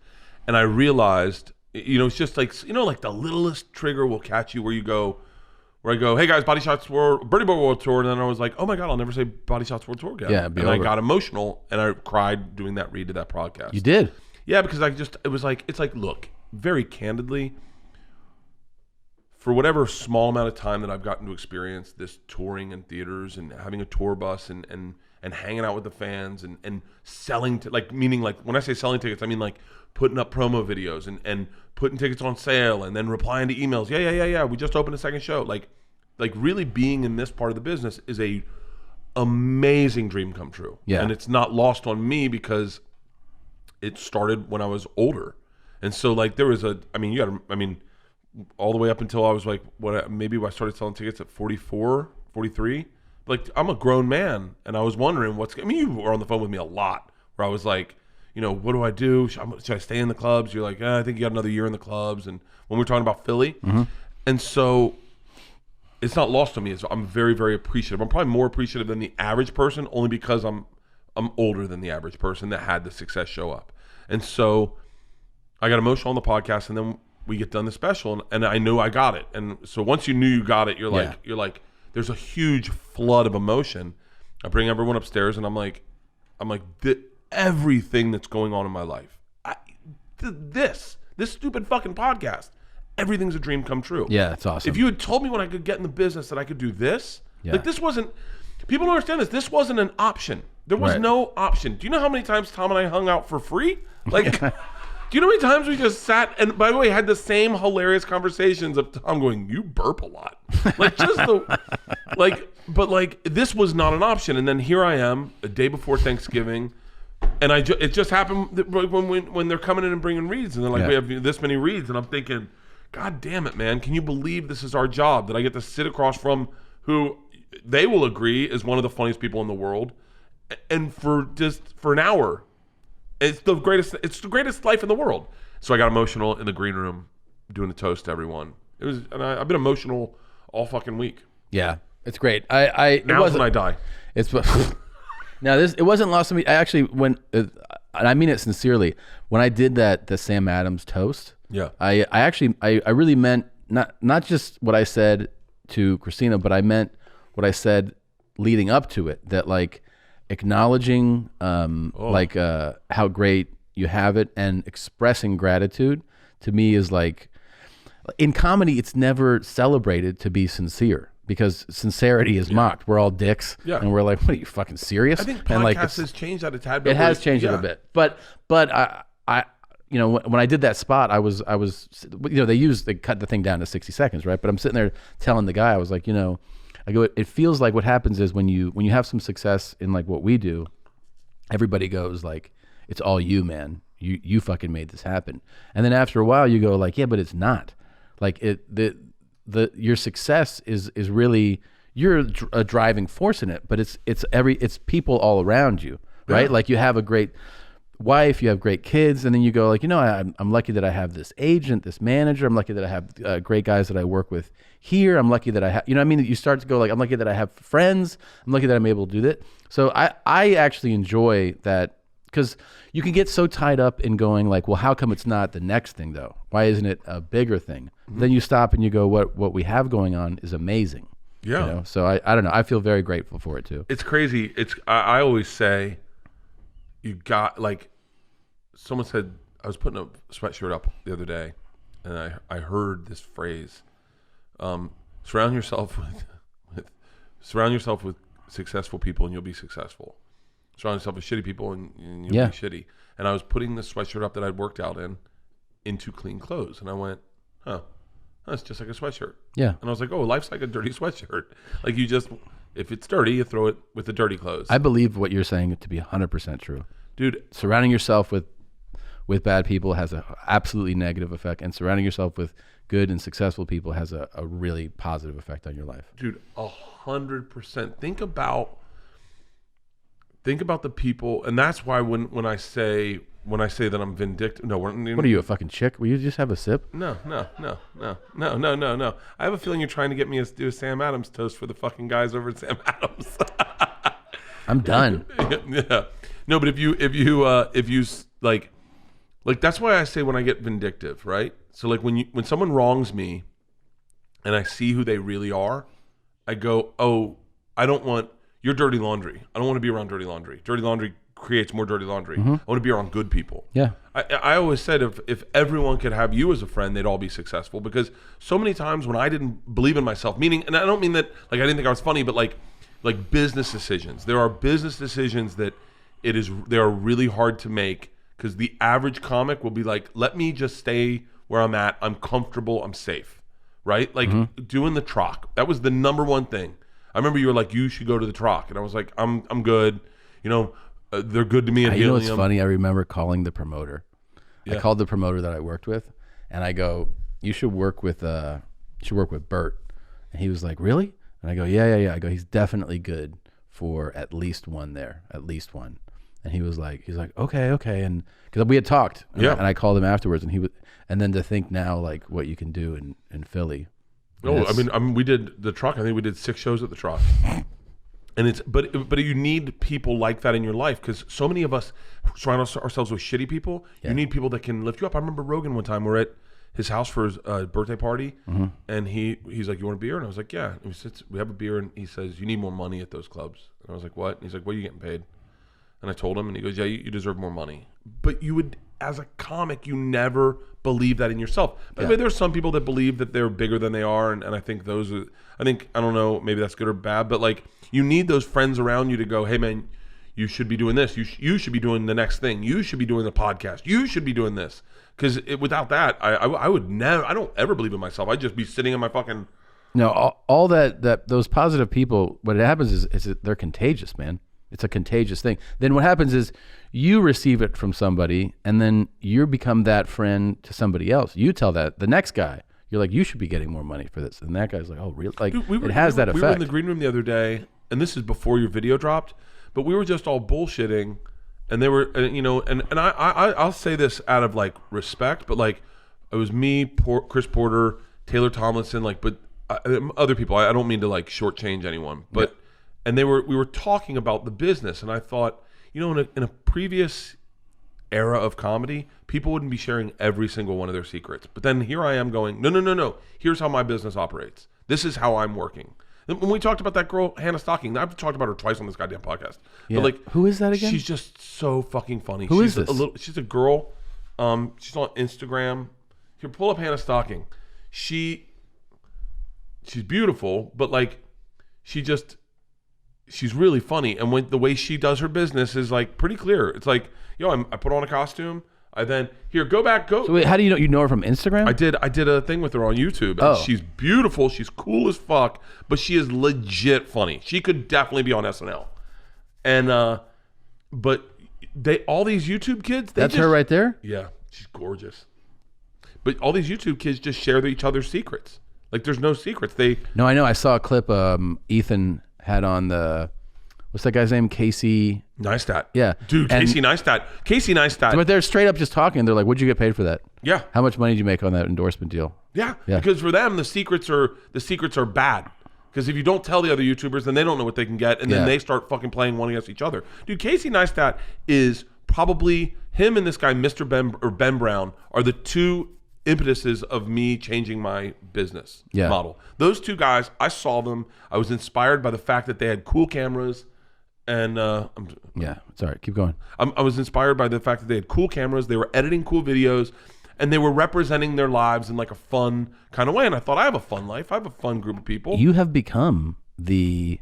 And I realized, it's just like, like the littlest trigger will catch you where I go, hey guys, Body Shots Birdie Boy World Tour. And then I was like, oh my God, I'll never say Body Shots World Tour again. Yeah, and I got emotional and I cried doing that read to that podcast. You did? Yeah, because it's like, look, very candidly, for whatever small amount of time that I've gotten to experience this touring in theaters and having a tour bus and hanging out with the fans and selling, meaning when I say selling tickets, I mean like putting up promo videos and putting tickets on sale and then replying to emails. Yeah. We just opened a second show. Like really being in this part of the business is a amazing dream come true. Yeah. And it's not lost on me because it started when I was older. And so there was all the way up until I was maybe I started selling tickets at 44, 43. I'm a grown man, and I was wondering you were on the phone with me a lot, where I was like, what do I do? Should I stay in the clubs? You're like, I think you got another year in the clubs. And when we were talking about Philly, and so it's not lost on me. I'm very, very appreciative. I'm probably more appreciative than the average person, only because I'm older than the average person that had the success show up. And so I got emotional on the podcast, and then we get done the special, and I knew I got it. And so once you knew you got it, you're like, there's a huge flood of emotion. I bring everyone upstairs, and I'm like, everything that's going on in my life, this stupid fucking podcast, everything's a dream come true. Yeah, that's awesome. If you had told me when I could get in the business that I could do this, this wasn't. People don't understand this. This wasn't an option. There was no option. Do you know how many times Tom and I hung out for free? Do you know how many times we just sat and, by the way, had the same hilarious conversations of Tom going, "You burp a lot," like just the but this was not an option. And then here I am, a day before Thanksgiving, and it just happened that when they're coming in and bringing reads, and they're like, "We have this many reads," and I'm thinking, God damn it, man! Can you believe this is our job, that I get to sit across from who they will agree is one of the funniest people in the world, and for an hour. It's the greatest life in the world. So I got emotional in the green room doing a toast to everyone. I've been emotional all fucking week. Yeah, it's great. Now's when I die. It's now it wasn't lost on me. I actually and I mean it sincerely. When I did the Sam Adams toast, I really meant not just what I said to Christina, but I meant what I said leading up to it. That like. Acknowledging how great you have it and expressing gratitude to me is like, in comedy it's never celebrated to be sincere because sincerity is mocked. We're all dicks and we're like, what are you, fucking serious? I think podcast has changed that a tad bit. It has changed it a bit, but I when I did that spot, I was they cut the thing down to 60 seconds, right? But I'm sitting there telling the guy, I was like, I go, it feels like what happens is when you have some success in like what we do, everybody goes like, it's all you, man. You fucking made this happen. And then after a while you go like, yeah, but it's not. Like your success is really, you're a driving force in it, but it's people all around you, right? Like you have a great wife, you have great kids, and then you go like, I'm lucky that I have this agent, this manager. I'm lucky that I have great guys that I work with here. I'm lucky that I have, you start to go like, I'm lucky that I have friends. I'm lucky that I'm able to do that. So I actually enjoy that, because you can get so tied up in going like, well, how come it's not the next thing though? Why isn't it a bigger thing? Mm-hmm. Then you stop and you go, what we have going on is amazing. Yeah. So I don't know. I feel very grateful for it too. It's crazy. I always say, you got like, someone said, I was putting a sweatshirt up the other day, and I heard this phrase: surround yourself with successful people, and you'll be successful. Surround yourself with shitty people, and you'll be shitty. And I was putting this sweatshirt up that I'd worked out into clean clothes, and I went, that's just like a sweatshirt. Yeah. And I was like, oh, life's like a dirty sweatshirt. Like if it's dirty, you throw it with the dirty clothes. I believe what you're saying to be 100% true. Dude, surrounding yourself with bad people has a absolutely negative effect, and surrounding yourself with good and successful people has a really positive effect on your life. Dude, 100%. Think about the people, and that's why when I say that I'm vindictive. No, what are you, a fucking chick? Will you just have a sip? No. I have a feeling you're trying to get me to do a Sam Adams toast for the fucking guys over at Sam Adams. I'm done. Yeah. No, but if you like that's why I say when I get vindictive, right? So like when someone wrongs me and I see who they really are, I go, oh, I don't want your dirty laundry. I don't want to be around dirty laundry. Dirty laundry creates more dirty laundry. Mm-hmm. I want to be around good people. Yeah. I always said if everyone could have you as a friend, they'd all be successful, because so many times when I didn't believe in myself, meaning, and I don't mean that like I didn't think I was funny, but like business decisions. There are business decisions that they are really hard to make, because the average comic will be like, let me just stay where I'm at. I'm comfortable. I'm safe. Right? Like doing the Troc. That was the number one thing. I remember you were like, you should go to the Troc. And I was like, I'm good. They're good to me in helium. It's funny. I remember calling the promoter. Yeah. I called the promoter that I worked with, and I go, you should work with Bert. And he was like, really? And I go, yeah. I go, he's definitely good for at least one there. At least one. And he's like, okay, and because we had talked, and I called him afterwards, and then to think now like what you can do in Philly. Oh, I mean, we did the Troc. I think we did 6 shows at the Troc, and but you need people like that in your life, because so many of us surround ourselves with shitty people. Yeah. You need people that can lift you up. I remember Rogan one time, we're at his house for his birthday party, and he's like, you want a beer? And I was like, yeah. And we have a beer, and he says, you need more money at those clubs. And I was like, what? And he's like, what are you getting paid? And I told him, and he goes, yeah, you deserve more money. But you would, as a comic, you never believe that in yourself. By the way, there's some people that believe that they're bigger than they are, and I think I don't know, maybe that's good or bad, but like, you need those friends around you to go, hey man, you should be doing this. You should be doing the next thing. You should be doing the podcast. You should be doing this. Because without that, I would never. I don't ever believe in myself. I'd just be sitting in my fucking. No, all that those positive people. What happens is that they're contagious, man. It's a contagious thing. Then what happens is you receive it from somebody, and then you become that friend to somebody else. You tell that the next guy. You're like, you should be getting more money for this, and that guy's like, oh, really? Like, dude, it has that effect. We were in the green room the other day, and this is before your video dropped, but we were just all bullshitting. And they were, and I'll say this out of like respect, but like it was me, Chris Porter, Taylor Tomlinson, like, but other people. I don't mean to like shortchange anyone, but and we were talking about the business, and I thought, in a previous era of comedy, people wouldn't be sharing every single one of their secrets. But then here I am going, no. Here's how my business operates. This is how I'm working. When we talked about that girl, Hannah Stocking, I've talked about her twice on this goddamn podcast. Yeah. But like, who is that again? She's just so fucking funny. Who is this? She's a girl. She's on Instagram. Here, pull up Hannah Stocking. She's beautiful, but like, she's really funny. And when the way she does her business is like pretty clear. It's like, I put on a costume. I then go back. So wait, how do you know? You know her from Instagram? I did a thing with her on YouTube. And she's beautiful. She's cool as fuck, but she is legit funny. She could definitely be on SNL. And but all these YouTube kids. That's her right there. Yeah, she's gorgeous. But all these YouTube kids just share each other's secrets. Like there's no secrets. No, I know. I saw a clip. Ethan had on the. What's that guy's name? Casey Neistat. Yeah. Dude, Casey Neistat. But they're straight up just talking. They're like, what'd you get paid for that? Yeah. How much money did you make on that endorsement deal? Yeah. Because for them, the secrets are bad. Because if you don't tell the other YouTubers, then they don't know what they can get, and then they start fucking playing one against each other. Dude, Casey Neistat is probably, him and this guy, Mr. Ben Brown, are the two impetuses of me changing my business model. Those two guys, I saw them. I was inspired by the fact that they had cool cameras. And sorry, keep going. I was inspired by the fact that they had cool cameras, they were editing cool videos, and they were representing their lives in like a fun kind of way. And I thought, I have a fun life, I have a fun group of people. You have become the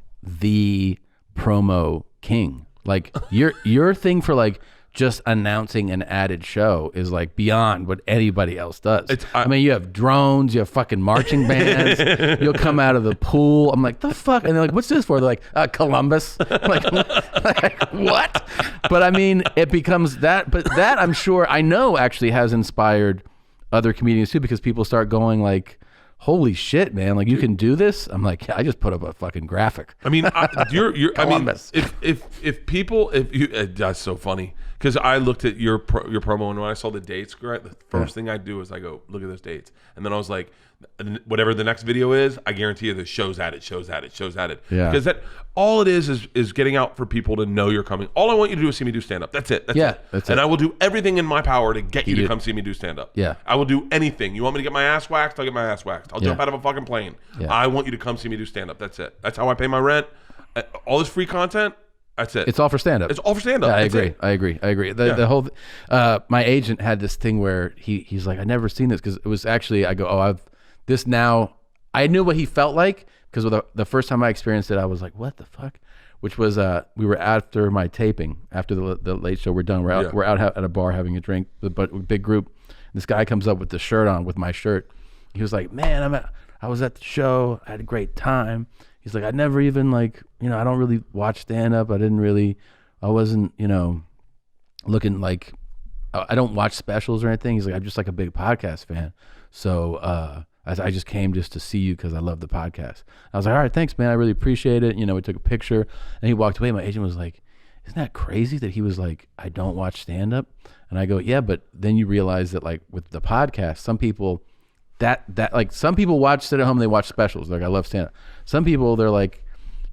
promo king. Like your thing for like just announcing an added show is like beyond what anybody else does. I mean, you have drones, you have fucking marching bands. You'll come out of the pool. I'm like, the fuck? And they're like, what's this for? They're like, Columbus. I'm like, what? But I mean, it becomes that. But that I'm sure, I know actually has inspired other comedians too, because people start going like, holy shit, man! Like, you can do this. I'm like, yeah, I just put up a fucking graphic. I mean, you're Columbus. I mean, if people, that's so funny, because I looked at your promo, and when I saw the dates, the first thing I do is I go, look at those dates, and then I was like, whatever the next video is, I guarantee you the show's at it. Yeah. Because that all it is getting out for people to know you're coming. All I want you to do is see me do stand up. That's it. That's it. I will do everything in my power to get you to come see me do stand up. Yeah. I will do anything. You want me to get my ass waxed? I'll get my ass waxed. I'll jump out of a fucking plane. Yeah. I want you to come see me do stand up. That's it. That's how I pay my rent. All this free content. That's it. It's all for stand up. It's all for stand up. Yeah, I agree. The whole my agent had this thing where he's like, I never seen this, because it was actually, I go, this now, I knew what he felt like, because the first time I experienced it, I was like, what the fuck? Which was, we were after my taping, after the late show, we're done. We're out at a bar having a drink, but big group. This guy comes up with the shirt on, with my shirt. He was like, man, I was at the show. I had a great time. He's like, I never even like, I don't really watch stand up. I wasn't, looking like, I don't watch specials or anything. He's like, I'm just like a big podcast fan. So, I just came just to see you because I love the podcast. I was like, all right, thanks, man. I really appreciate it. We took a picture, and he walked away. My agent was like, isn't that crazy that he was like, I don't watch stand-up? And I go, yeah, but then you realize that like with the podcast, some people some people watch sit at home, they watch specials. Like, I love stand-up. Some people, they're like,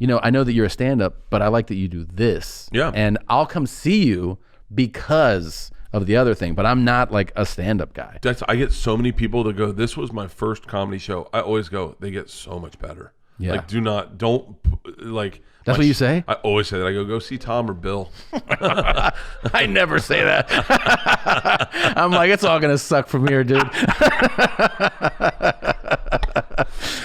I know that you're a stand-up, but I like that you do this. Yeah. And I'll come see you because of the other thing, but I'm not like a stand-up guy. I get so many people that go, this was my first comedy show. I always go, they get so much better. Yeah. Like, don't like. That's what you say? I always say that. I go see Tom or Bill. I never say that. I'm like, it's all gonna suck from here, dude.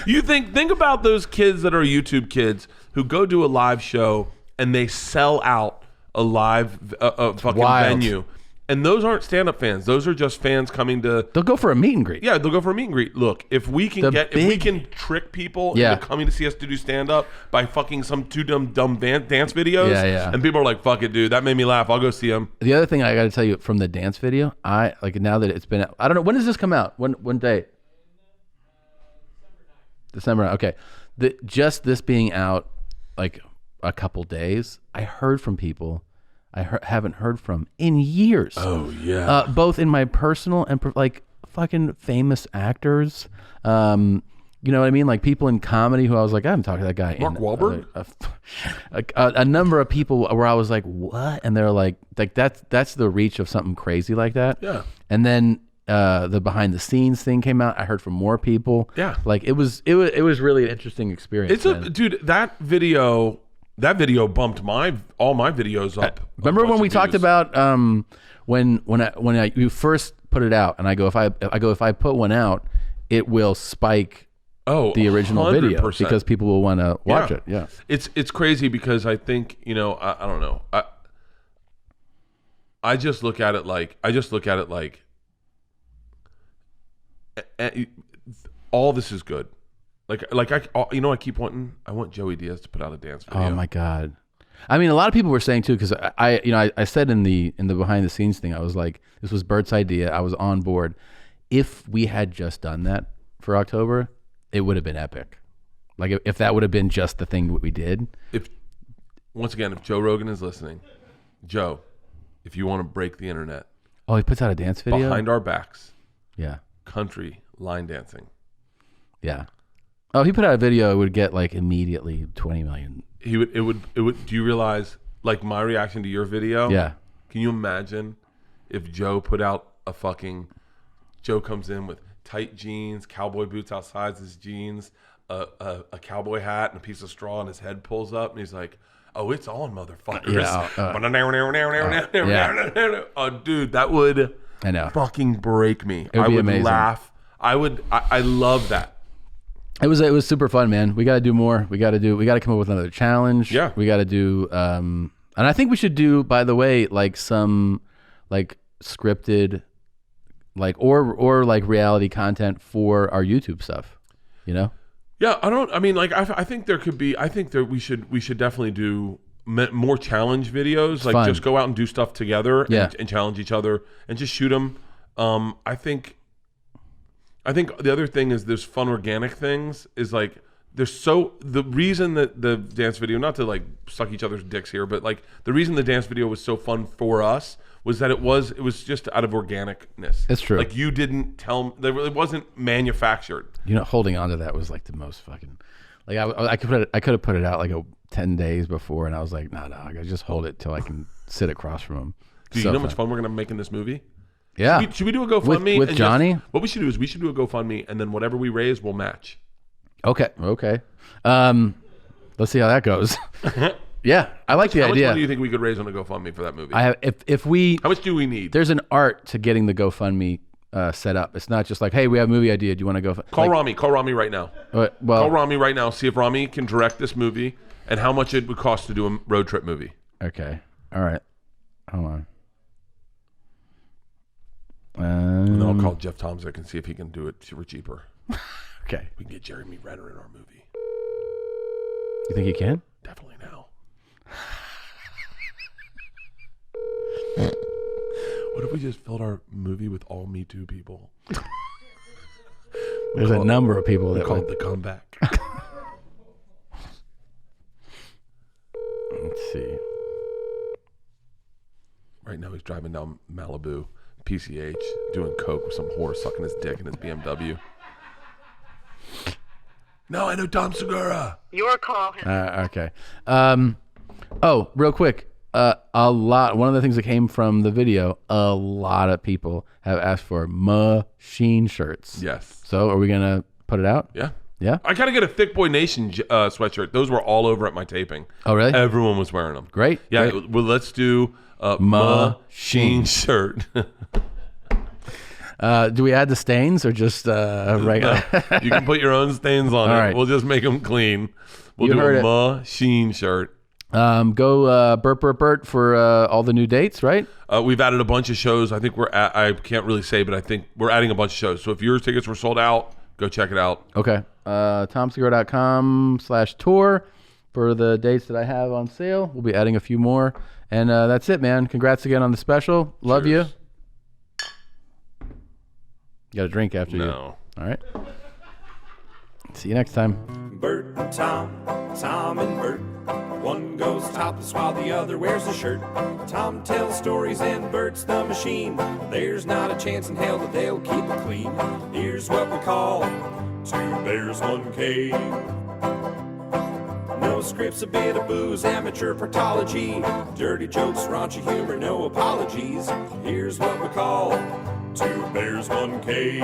You think about those kids that are YouTube kids who go do a live show and they sell out a live fucking Wild. venue. And those aren't stand-up fans. Those are just fans coming to. They'll go for a meet and greet. Yeah, they'll go for a meet and greet. Look, if we can trick people into coming to see us to do stand-up by fucking some two dumb dance videos, and people are like, "Fuck it, dude, that made me laugh. I'll go see them." The other thing I got to tell you from the dance video, I like now that it's been. I don't know when does this come out. One day. December 9th. Okay, just this being out like a couple days, I heard from people I haven't heard from in years. Oh yeah. Both in my personal and like fucking famous actors. You know what I mean? Like people in comedy who I was like, I haven't talked to that guy. Mark Wahlberg? A number of people where I was like, what? And they're like that's the reach of something crazy like that. Yeah. And then the behind the scenes thing came out. I heard from more people. Yeah. Like it was really an interesting experience. Dude, that video bumped all my videos up. Remember when we talked about when you first put it out, and I go if I put one out, it will spike the original 100%. video because people will want to watch it. Yeah, it's crazy because I think I don't know. I just look at it like all this is good. I keep wanting. I want Joey Diaz to put out a dance video. Oh my god! I mean, a lot of people were saying too, because I said in the behind the scenes thing, I was like, this was Bert's idea. I was on board. If we had just done that for October, it would have been epic. Like if that would have been just the thing that we did. If Joe Rogan is listening, Joe, if you want to break the internet, he puts out a dance video behind our backs. Yeah. Country line dancing. Yeah. Oh, he put out a video, it would get like immediately 20 million. It would. Do you realize like my reaction to your video? Yeah. Can you imagine if Joe put out a fucking Joe comes in with tight jeans, cowboy boots outside his jeans, a cowboy hat and a piece of straw, and his head pulls up, and he's like, "Oh, it's on, motherfuckers!" Oh, dude, that would fucking break me. I would amazing. Laugh. I love that. It was super fun, man. We got to do more. We got to come up with another challenge. Yeah. We got to do, and I think we should do, by the way, like some like scripted, like, or like reality content for our YouTube stuff, you know? Yeah. I think there could be, we should definitely do more challenge videos. Like just go out and do stuff together and challenge each other and just shoot them. I think the other thing is there's fun organic things is like the reason that the dance video, not to like suck each other's dicks here, but like the reason the dance video was so fun for us was that it was just out of organicness. It's true. Like you didn't tell, it wasn't manufactured. Holding on to that was like the most fucking, like I could have put it out like 10 days before, and I was like, no, I gotta just hold it till I can sit across from him. Do you know how much fun we're gonna make in this movie? Yeah. Should we do a GoFundMe with Johnny? What we should do is we should do a GoFundMe, and then whatever we raise, we'll match. Okay. Let's see how that goes. Yeah, I like the idea. How much money do you think we could raise on a GoFundMe for that movie? How much do we need? There's an art to getting the GoFundMe set up. It's not just like, hey, we have a movie idea. Do you want to go? Call Rami right now. Call Rami right now. See if Rami can direct this movie and how much it would cost to do a road trip movie. Okay. All right. Hold on. And then I'll call Jeff Tomzik and see if he can do it for cheaper. Okay. We can get Jeremy Renner in our movie. You think you can? Definitely now. What if we just filled our movie with all Me Too people? There's a number of people that called The Comeback. Let's see. Right now he's driving down Malibu, PCH, doing coke with some whore sucking his dick in his BMW. No, I know Tom Segura. Your call. Okay. Real quick. One of the things that came from the video, a lot of people have asked for machine shirts. Yes. So are we going to put it out? Yeah. Yeah? I got to get a Thick Boy Nation sweatshirt. Those were all over at my taping. Oh, really? Everyone was wearing them. Great. Yeah. Great. Well, let's do a machine shirt. Do we add the stains or just regular? No, you can put your own stains on it. Right. We'll just make them clean. We'll do a machine shirt. Go Bert for all the new dates, right? We've added a bunch of shows. I think I can't really say, but I think we're adding a bunch of shows. So if your tickets were sold out, go check it out. Okay. TomSegura.com/tour for the dates that I have on sale. We'll be adding a few more. And that's it, man. Congrats again on the special. Love Cheers. you. You got a drink after you. No. All right. See you next time. Bert and Tom, Tom and Bert. One goes topless while the other wears a shirt. Tom tells stories and Bert's the machine. There's not a chance in hell that they'll keep it clean. Here's what we call Two Bears, One Cave. No scripts, a bit of booze, amateur partology. Dirty jokes, raunchy humor, no apologies. Here's what we call Two Bears, One Cave.